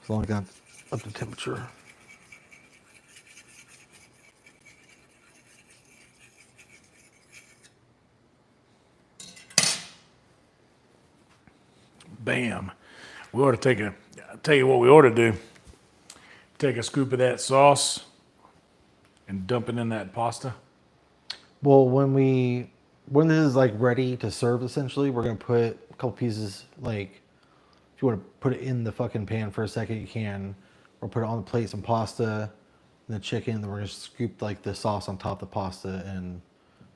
As long as that's up to temperature. Bam. We ought to I'll tell you what we ought to do. Take a scoop of that sauce and dump it in that pasta. Well, when this is like ready to serve, essentially, we're gonna put a couple pieces. Like, if you want to put it in the fucking pan for a second, you can. Or put it on the plate, some pasta, and the chicken. Then we're gonna scoop like the sauce on top of the pasta, and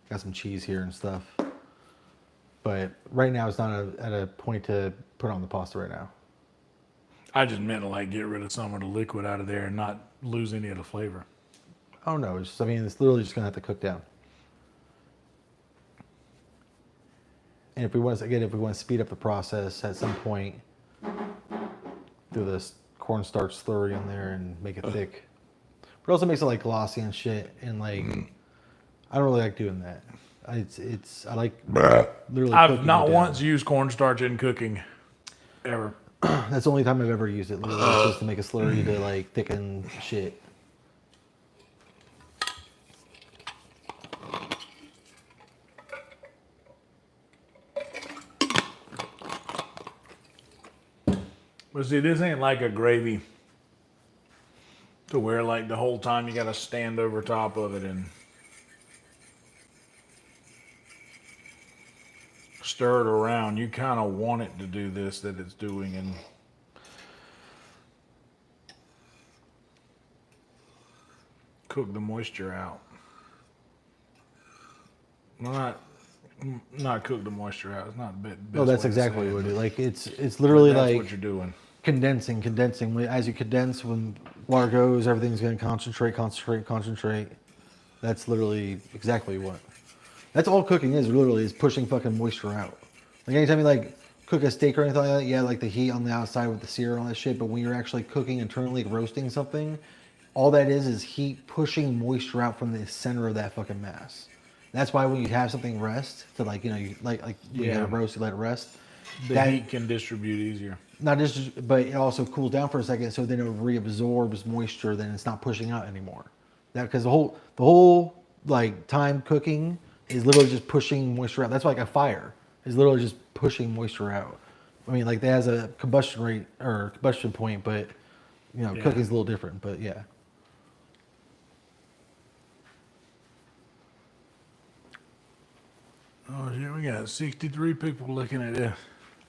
got some cheese here and stuff. But right now, it's not at a point to put on the pasta right now. I just meant to like get rid of some of the liquid out of there and not lose any of the flavor. Oh no, it's it's literally just gonna have to cook down. And if we want to speed up the process at some point, do this cornstarch slurry in there and make it thick. But it also makes it like glossy and shit. And like, I don't really like doing that. I like literally. I've not once used cornstarch in cooking, ever. That's the only time I've ever used it. Literally, just to make a slurry to like thicken shit. But see, this ain't like a gravy to where like the whole time you gotta stand over top of it and stir it around. You kind of want it to do this that it's doing, and cook the moisture out. Well, not cook the moisture out. It's not the best. No, that's exactly what we do. Like it's literally that's like what you're doing. Condensing. As you condense, when water goes, everything's going to concentrate. That's literally exactly what. That's all cooking is. Literally, is pushing fucking moisture out. Like anytime you like cook a steak or anything like that, yeah, like the heat on the outside with the sear and all that shit. But when you're actually cooking internally, roasting something, all that is heat pushing moisture out from the center of that fucking mass. That's why when you have something rest, to like, you know, you like when you have a roast, you let it rest. The heat can distribute easier. Not just, but it also cools down for a second, so then it reabsorbs moisture. Then it's not pushing out anymore. That because the whole like time cooking is literally just pushing moisture out. That's why like a fire is literally just pushing moisture out. I mean, like that has a combustion rate or combustion point, but you know, cooking's a little different. But yeah. Oh shit, we got 63 people looking at this.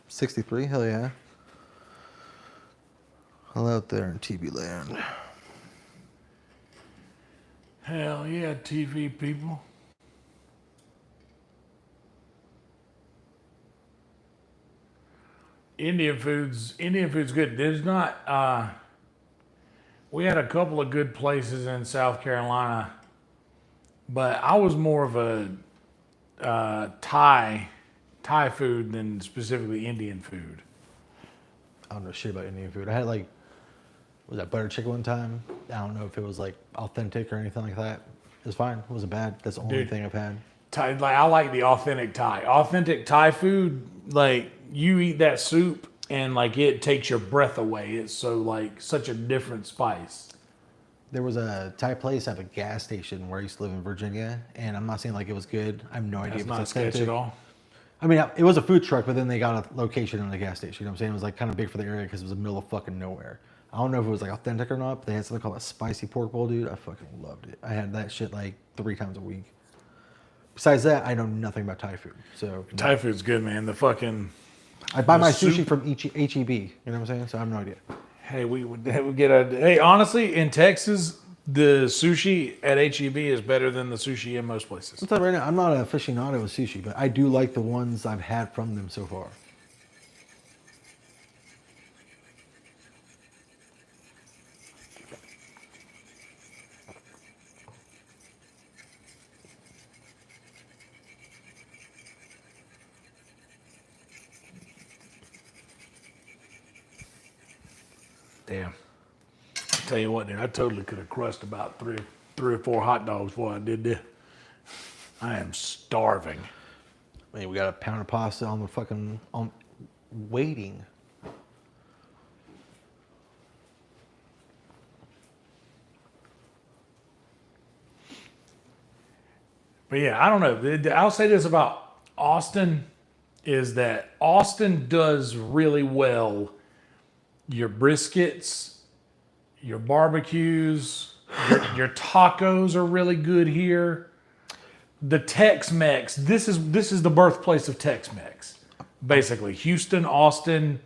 63, hell yeah. All out there in TV land. Hell yeah, TV people. Indian food's good. There's not we had a couple of good places in South Carolina, but I was more of a Thai food than specifically Indian food. I don't know shit about Indian food. I had like, was that butter chicken one time? I don't know if it was like authentic or anything like that. It was fine. It wasn't bad. That's the only thing I've had. Thai, like I like the authentic Thai. Authentic Thai food, like you eat that soup and like it takes your breath away. It's so like such a different spice. There was a Thai place at a gas station where I used to live in Virginia, and I'm not saying like it was good. I have no idea That's if not it's sketch authentic. at all. I mean, it was a food truck, but then they got a location in the gas station. You know what I'm saying? It was like kind of big for the area because it was in the middle of fucking nowhere. I don't know if it was like authentic or not, but they had something called a spicy pork bowl, dude. I fucking loved it. I had that shit like 3 times a week. Besides that, I know nothing about Thai food. So Thai food's good, man. The fucking I buy my soup. sushi from HEB. You know what I'm saying? So I have no idea. hey, we would get a hey. Honestly, in Texas, the sushi at HEB is better than the sushi in most places. I'll tell you right now, I'm not an aficionado with sushi, but I do like the ones I've had from them so far. Damn. I tell you what, dude, I totally could have crushed about three or four hot dogs before I did this. I am starving. I mean, we got a pound of pasta on the fucking waiting. But yeah, I don't know. I'll say this about Austin is that Austin does really well your briskets, your barbecues, your tacos are really good here. The Tex-Mex, this is the birthplace of Tex-Mex. Basically, Houston, Austin,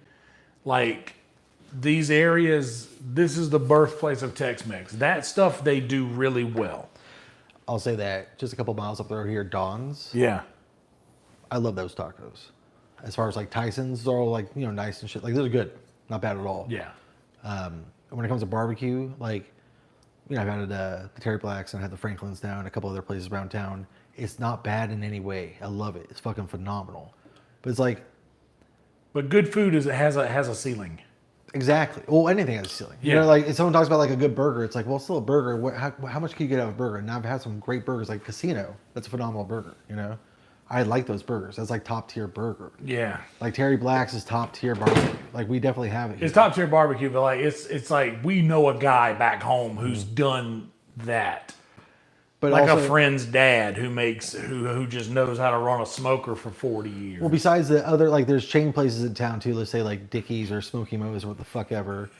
like these areas, this is the birthplace of Tex-Mex. That stuff they do really well. I'll say that just a couple miles up there here, Don's. Yeah. I love those tacos. As far as like Tyson's, they're all like, you know, nice and shit. Like they're good, not bad at all. Yeah. When it comes to barbecue, like, you know, I've had the Terry Blacks and I had the Franklin's now and a couple other places around town. It's not bad in any way. I love it. It's fucking phenomenal. But it's like, But good food has a ceiling. exactly. Well, anything has a ceiling. You Yeah. know, like if someone talks about like a good burger, it's like, well, it's still a burger. How much can you get out of a burger? And I've had some great burgers, like Casino. That's a phenomenal burger. You know, I like those burgers. That's like top tier burger. Yeah. Like Terry Black's is top tier barbecue. Like we definitely have it here. It's top tier barbecue, but like it's like we know a guy back home who's done that. But Like also, a friend's dad who just knows how to run a smoker for 40 years. well, besides the other, like there's chain places in town too. Let's say like Dickie's or Smoky Mo's or what the fuck ever.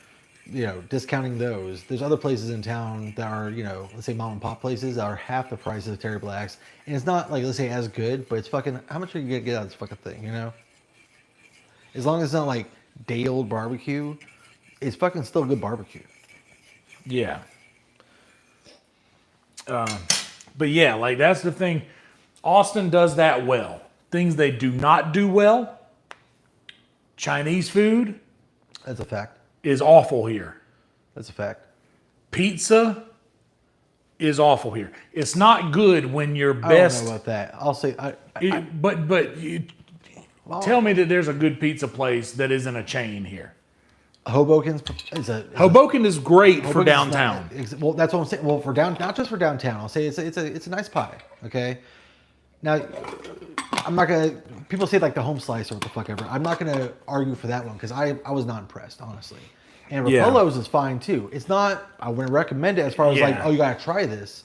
You know, discounting those. There's other places in town that are, you know, let's say mom and pop places that are half the price of Terry Black's, and it's not like let's say as good, but it's fucking. How much are you gonna get out of this fucking thing? You know, as long as it's not like day old barbecue, it's fucking still good barbecue. Yeah. But yeah, like that's the thing. Austin does that well. Things they do not do well. Chinese food That's a fact. is awful here. That's a fact. Pizza is awful here. It's not good when your I best. don't know about that. I'll say. Tell me that there's a good pizza place that isn't a chain here. Hoboken's is a Hoboken is great for Hoboken's downtown. well, that's what I'm saying. Well, for not just for downtown. I'll say it's a nice pie. Okay. Now, I'm not gonna. People say like the home slice or what the fuck ever. I'm not gonna argue for that one because I was not impressed honestly. And Yeah. Rapolo's is fine too. It's not. I wouldn't recommend it as far as like, Yeah. oh, you gotta try this.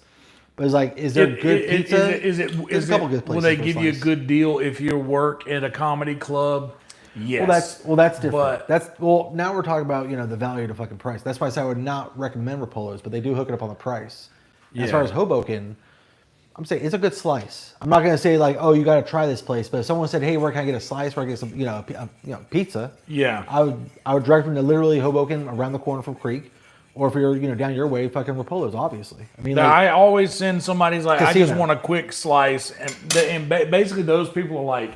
But it's like, is there good pizza? There's a couple good places. Will they give you a good deal if you work at a comedy club? Yes. Well, that's different. But now we're talking about, you know, the value to fucking price. That's why I say I would not recommend Rapolo's, but they do hook it up on the price. As far as Hoboken, I'm saying it's a good slice. I'm not gonna say like, oh, you got to try this place, but if someone said, hey, where can I get a slice? Where I get some, pizza? Yeah. I would direct them to literally Hoboken around the corner from Creek, or if you're down your way, fucking Rapolo's, obviously. I mean, I always send somebody's like, I just Casino. want a quick slice, and basically those people are like,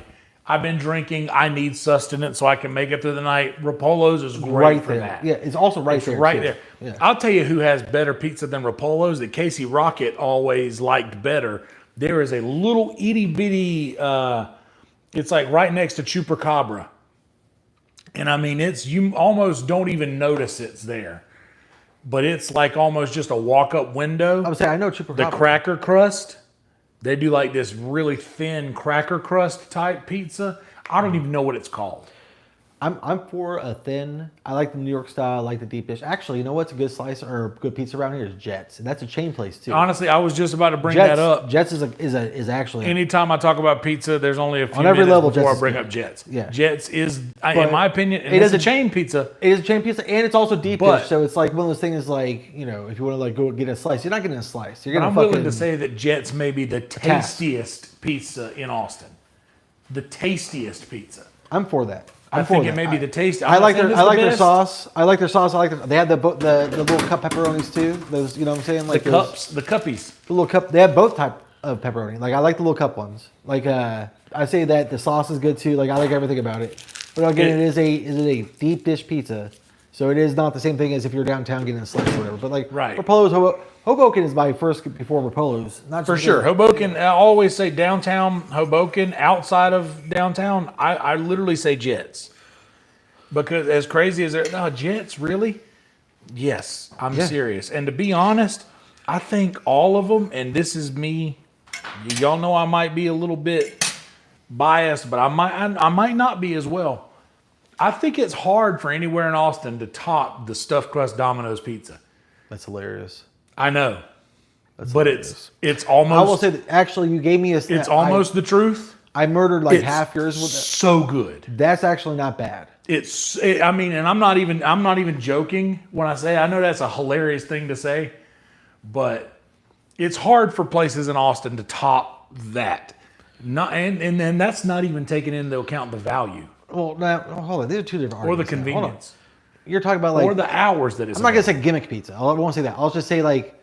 I've been drinking, I need sustenance so I can make it through the night. Rapolo's is great right for there. that. Yeah, it's also right there. Right too. there. Yeah. I'll tell you who has better pizza than Rapolo's that Casey Rocket always liked better. There is a little itty bitty, it's like right next to Chupacabra. And I mean, you almost don't even notice it's there. But it's like almost just a walk up window. I would say I know Chupacabra. The cracker crust, They do like this really thin cracker crust type pizza. I don't even know what it's called. I'm for a thin. I like the New York style. I like the deep dish. Actually, you know what's a good slice or good pizza around here is Jets, and that's a chain place too. Honestly, I was just about to bring Jets, that up. Jets is actually Anytime I talk about pizza, there's only a few on every minutes level, before Jets I bring is up good. Jets. Yeah. Jets is, in my opinion, and it it's is a a- chain pizza. It is a chain pizza, and it's also deep But- dish. So it's like one of those things. Like if you want to like go get a slice, you're not getting a slice. You're But getting I'm fucking. willing to say that Jets may be the tastiest pizza in Austin. The tastiest pizza. I'm for that. I think it may be the taste. I like their best. sauce. I like their sauce. They have the little cup pepperonis too. Those, you know what I'm saying? Like The cups, the cuppies. the little cup. They have both type of pepperoni. Like I like the little cup ones. Like I say that the sauce is good too. Like I like everything about it. But again, it is a deep dish pizza, so it is not the same thing as if you're downtown getting a slice or whatever. But like Right. Rapolo's, Hoboken is my first before Rapolo's. Not For just sure. because- Hoboken, I always say downtown Hoboken. Outside of downtown, I literally say Jets. Because as crazy as they're, no, Jets, really? Yes, I'm Yeah. serious. And to be honest, I think all of them, and this is me, y'all know I might be a little bit biased, but I might not be as well. I think it's hard for anywhere in Austin to top the stuffed crust Domino's pizza. That's hilarious. I know. That's But hilarious. it's almost I will say that actually you gave me a. it's almost the truth. I murdered like It's half yours with that. so good. That's actually not bad. I mean, and I'm not even joking when I say I know that's a hilarious thing to say, but it's hard for places in Austin to top that. Not and then that's not even taking into account the value Well, now hold on. These are two different or the arguments. Now. Hold on. convenience You're talking about like or the hours that it's. I'm not gonna say gimmick pizza. I won't say that. I'll just say like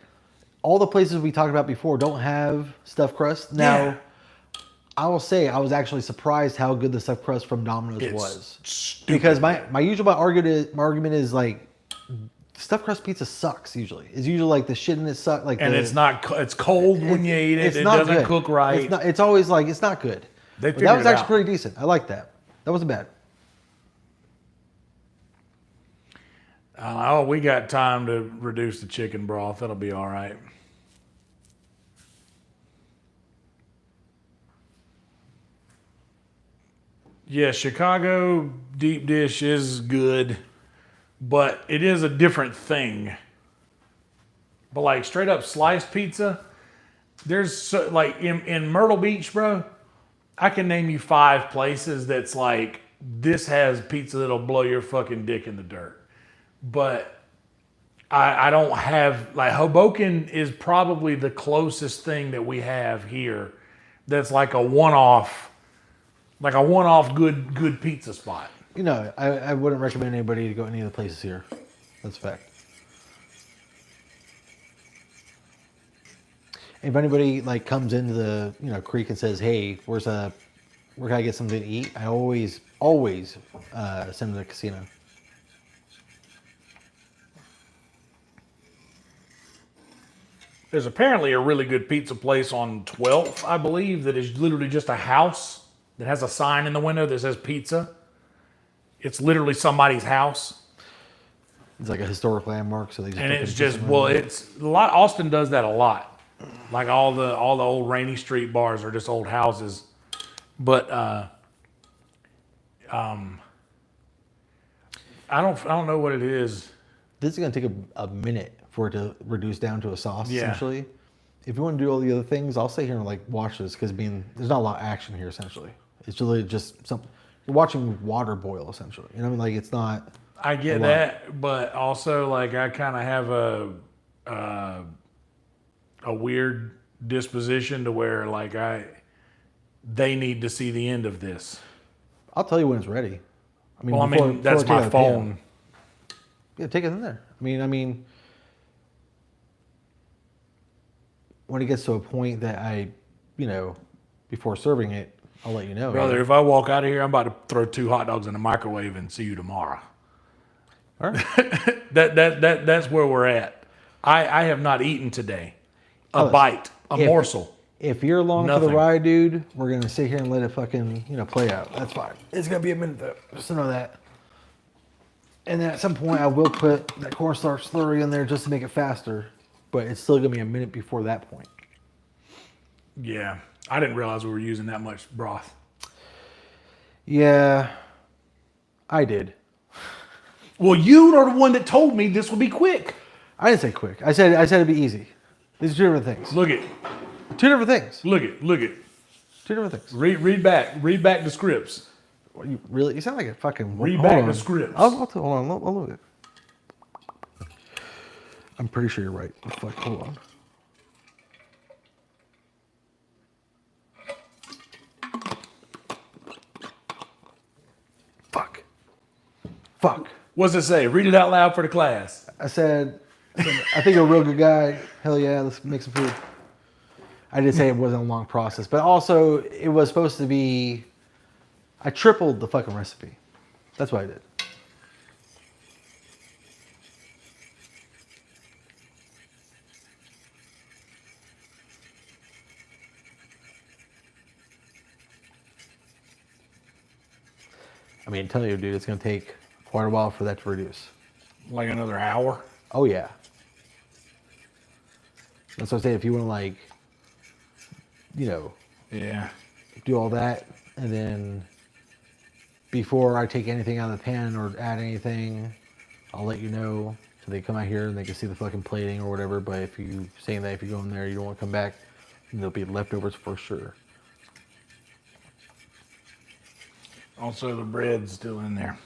all the places we talked about before don't have stuffed crust. Now, Yeah. I will say I was actually surprised how good the stuffed crust from Domino's It's was. stupid. Because my usual argument is like stuffed crust pizza sucks usually. It's usually like the shit in it sucks. Like and it's not. It's cold when you eat it. It's It not doesn't good. cook right. It's always like it's not good. They But figured that was it actually out. pretty decent. I like that. That wasn't bad. Oh, we got time to reduce the chicken broth. That'll be all right. Yeah, Chicago deep dish is good, but it is a different thing. But like straight up sliced pizza, there's so, like in Myrtle Beach, bro, I can name you 5 places that's like, this has pizza that'll blow your fucking dick in the dirt. But I don't have, like, Hoboken is probably the closest thing that we have here that's like a one-off good pizza spot. You know, I wouldn't recommend anybody to go any of the places here. That's a fact. If anybody like comes into the creek and says, "Hey, where can I get something to eat?" I always send them to the casino. There's apparently a really good pizza place on 12th, I believe, that is literally just a house that has a sign in the window that says pizza. It's literally somebody's house. It's like a historic landmark, so they just And put it's the just, pizza well, in. it's a lot. Austin does that a lot. Like all the old Rainy Street bars are just old houses. But I don't know what it is. This is gonna take a minute for it to reduce down to a sauce. Yeah. Essentially, if you want to do all the other things, I'll stay here and like watch this because there's not a lot of action here. Essentially, it's really just something. You're watching water boil. Essentially, you know what I mean? Like it's not. I get that, but also like I kind of have a weird disposition to where like they need to see the end of this. I'll tell you when it's ready. I mean, Well, before that's I take it out my of the pan. phone. Yeah, take it in there. I mean, when it gets to a point that before serving it, I'll let you know. Brother, if I walk out of here, I'm about to throw 2 hot dogs in the microwave and see you tomorrow. All right. That's where we're at. I have not eaten today. A bite, a morsel. If you're along for Nothing. the ride, dude, we're gonna sit here and let it fucking play out. That's fine. It's gonna be a minute though, just to know that. And then at some point, I will put that cornstarch slurry in there just to make it faster, but it's still gonna be a minute before that point. Yeah. I didn't realize we were using that much broth. Yeah, I did. Well, you are the one that told me this would be quick. I didn't say quick. I said it'd be easy. These are two different things. Look it. Two different things. Look it. Look it. Two different things. Read back the scripts. What, you really? You sound like a fucking. Read hold back on. the scripts. Hold on. I'll look it. I'm pretty sure you're right. Fuck. Hold on. Fuck. What's it say? Read it out loud for the class. I said I think you're a real good guy. Hell yeah, let's make some food. I did say it wasn't a long process, but also it was supposed to be. I tripled the fucking recipe. That's what I did. I mean, I'm telling you, dude, it's gonna take quite a while for that to reduce. Like another hour? Oh yeah. That's what I'm saying. If you want to, like, you know, Yeah. do all that, and then before I take anything out of the pan or add anything, I'll let you know so they come out here and they can see the fucking plating or whatever. But if you saying that if you go in there, you don't want to come back, there'll be leftovers for sure. Also, the bread's still in there.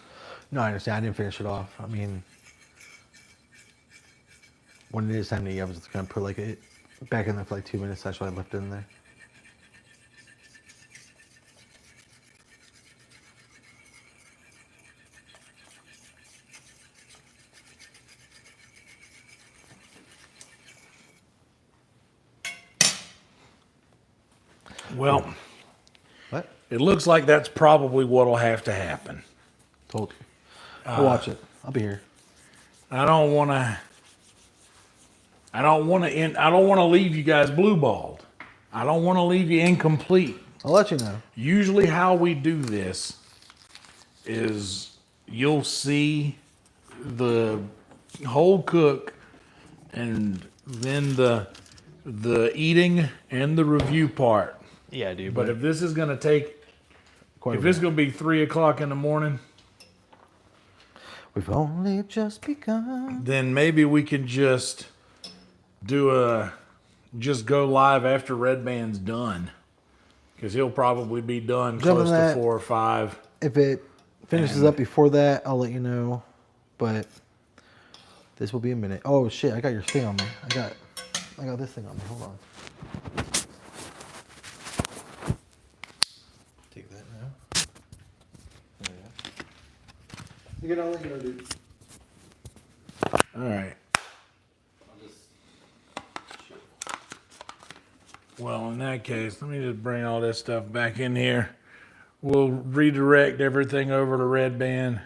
No, I understand. I didn't finish it off. I mean, when it is time to eat, I was just gonna put like it back in there for like 2 minutes. That's why I left it in there. Well, What? it looks like that's probably what'll have to happen. Told you. I'll watch it. I'll be here. I don't want to leave you guys blue balled. I don't want to leave you incomplete. I'll let you know. Usually how we do this is you'll see the whole cook and then the eating and the review part. Yeah, dude. But if this is going to take, if it's going to be 3 o'clock in the morning, we've only just begun. then maybe we can just just go live after Red Band's done. Because he'll probably be done close to 4 or 5. If it finishes up before that, I'll let you know. But this will be a minute. Oh shit! I got your thing on me. I got this thing on me. Hold on. Take that now. There you go. I'll let you know, dude. All right. Well, in that case, let me just bring all this stuff back in here. We'll redirect everything over to Red Band.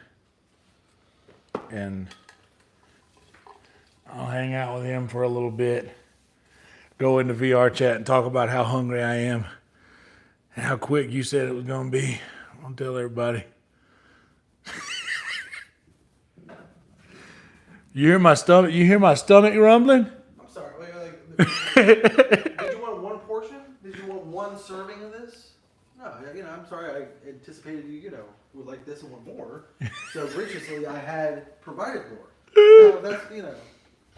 And I'll hang out with him for a little bit. Go into VR chat and talk about how hungry I am. And how quick you said it was going to be. I'll tell everybody. You hear my stomach rumbling? I'm sorry. Did you want one portion? Did you want one serving of this? No, I'm sorry. I anticipated you would like this and want more. So graciously, I had provided more. No, that's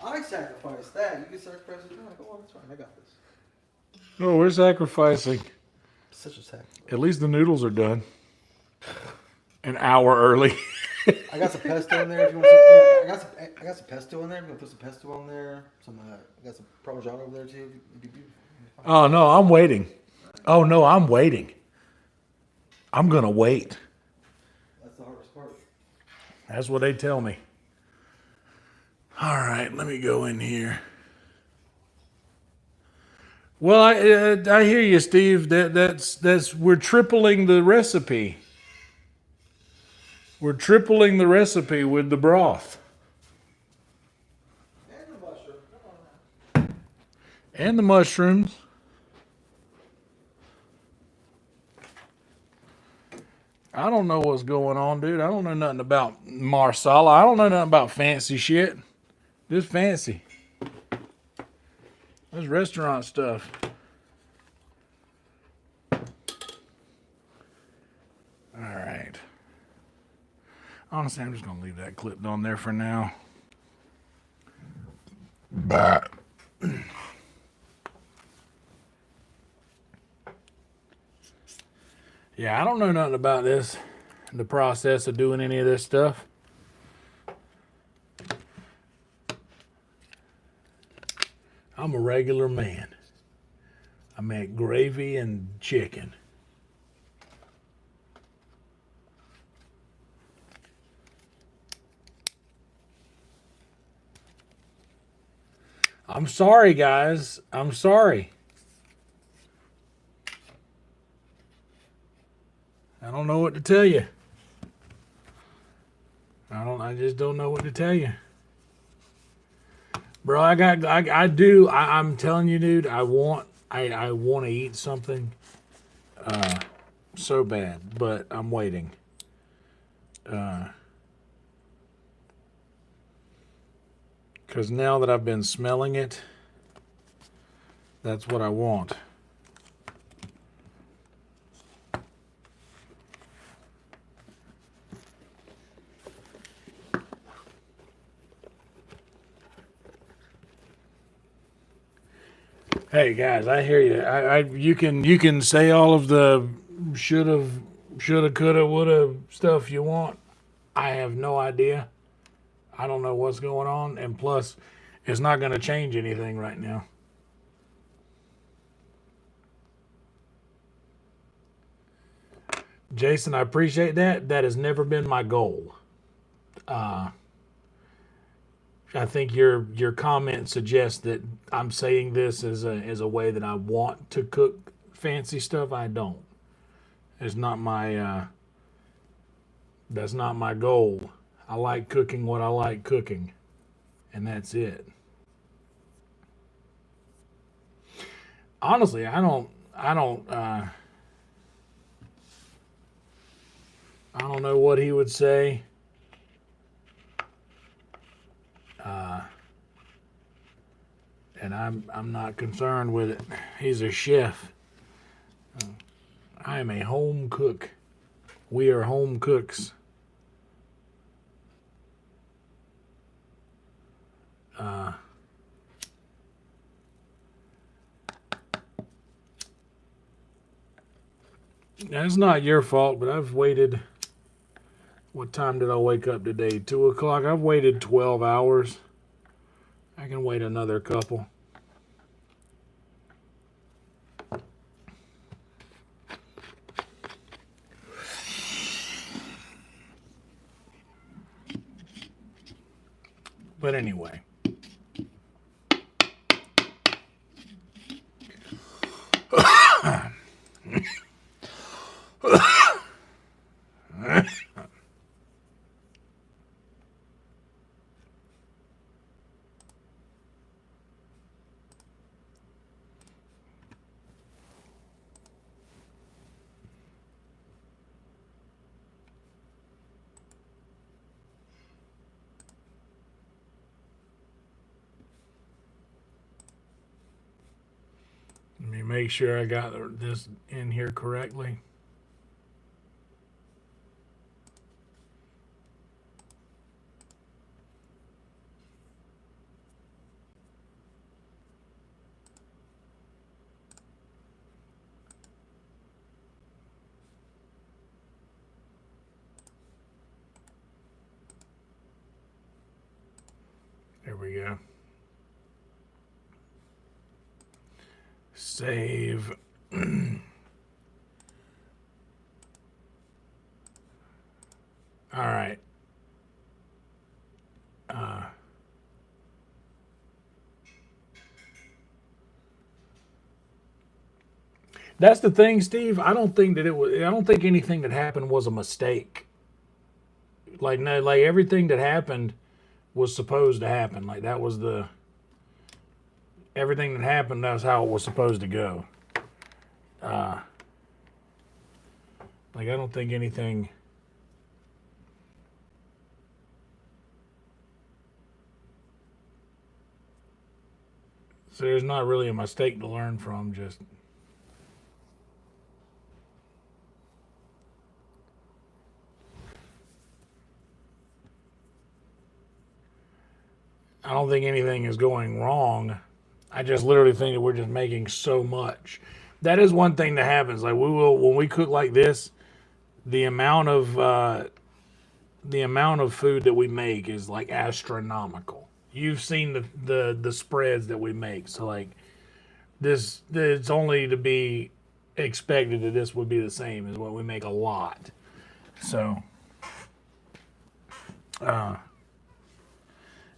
I sacrificed that. You can sacrifice it. Oh, that's fine. I got this. Oh, we're sacrificing. Such a sacrifice. At least the noodles are done. An hour early. I got some pesto in there if you want some. Yeah, I got some pesto in there. I'm gonna put some pesto on there. I got some Parmesan over there too. Oh no, I'm waiting. Oh no, I'm waiting. I'm gonna wait. That's the hardest part. That's what they tell me. All right, let me go in here. Well, I hear you, Steve. That's we're tripling the recipe. We're tripling the recipe with the broth. And the mushroom. Come on now. And the mushrooms. I don't know what's going on, dude. I don't know nothing about Marsala. I don't know nothing about fancy shit. Just fancy. This restaurant stuff. Honestly, I'm just going to leave that clipped on there for now. But yeah, I don't know nothing about this, the process of doing any of this stuff. I'm a regular man. I make gravy and chicken. I'm sorry, guys. I'm sorry. I don't know what to tell you. I just don't know what to tell you. Bro, I'm telling you, dude, I want to eat something so bad, but I'm waiting. Because now that I've been smelling it, that's what I want. Hey guys, I hear you. You can say all of the shoulda, coulda, woulda stuff you want. I have no idea. I don't know what's going on, and plus, it's not going to change anything right now. Jason, I appreciate that. That has never been my goal. I think your comment suggests that I'm saying this as a way that I want to cook fancy stuff. I don't. It's not my. That's not my goal. I like cooking what I like cooking, and that's it. Honestly, I don't know what he would say. And I'm not concerned with it. He's a chef. I am a home cook. We are home cooks. That's not your fault, but I've waited. What time did I wake up today? 2 o'clock. I've waited 12 hours. I can wait another couple. But anyway. Let me make sure I got this in here correctly. There we go. Save. All right. That's the thing, Steve. I don't think that it was. I don't think anything that happened was a mistake. Like no, like everything that happened was supposed to happen. Like that was the. Everything that happened. That's how it was supposed to go. Like I don't think anything. So there's not really a mistake to learn from. Just. I don't think anything is going wrong. I just literally think that we're just making so much. That is one thing that happens. Like when we cook like this, the amount of food that we make is like astronomical. You've seen the spreads that we make, so like this, it's only to be expected that this would be the same as what we make a lot. So,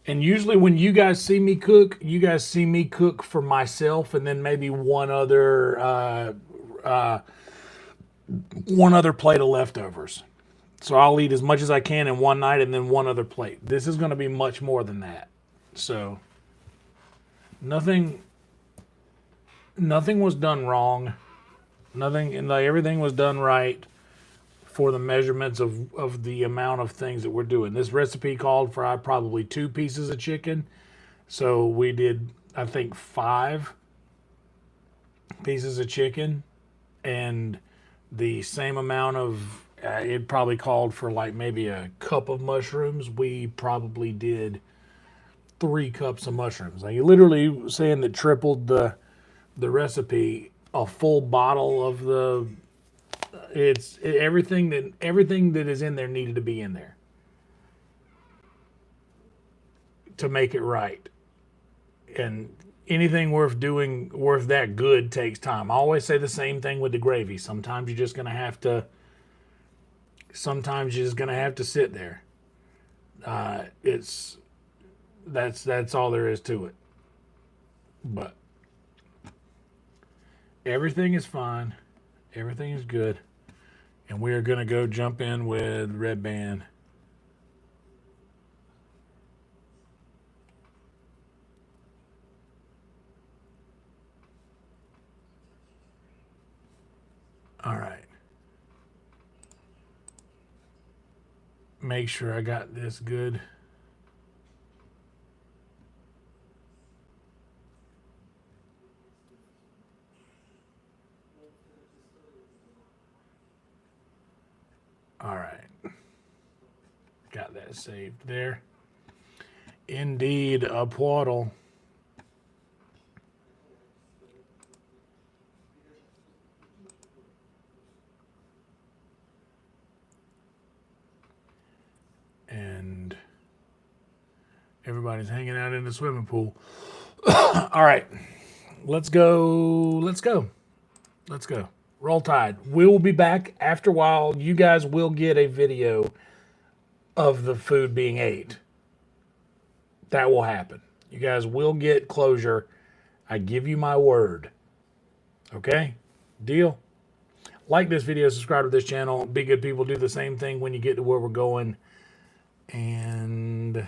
and usually when you guys see me cook, you guys see me cook for myself and then maybe one other plate of leftovers. So I'll eat as much as I can in one night and then one other plate. This is going to be much more than that. So nothing was done wrong. Everything was done right for the measurements of the amount of things that we're doing. This recipe called for probably 2 pieces of chicken. So we did, I think, 5 pieces of chicken, and the same amount of, it probably called for like maybe a cup of mushrooms. We probably did 3 cups of mushrooms. Like, literally saying that tripled the recipe, a full bottle of the, everything that is in there needed to be in there to make it right. And anything worth that good takes time. I always say the same thing with the gravy. Sometimes you're just gonna have to sit there. That's all there is to it. But everything is fine. Everything is good. And we are going to go jump in with Red Band. All right. Make sure I got this good. All right. Got that saved there. Indeed, a portal. And everybody's hanging out in the swimming pool. All right. Let's go. Roll Tide. We will be back after a while. You guys will get a video of the food being ate. That will happen. You guys will get closure. I give you my word. Okay? Deal? Like this video, subscribe to this channel. Be good people. Do the same thing when you get to where we're going. And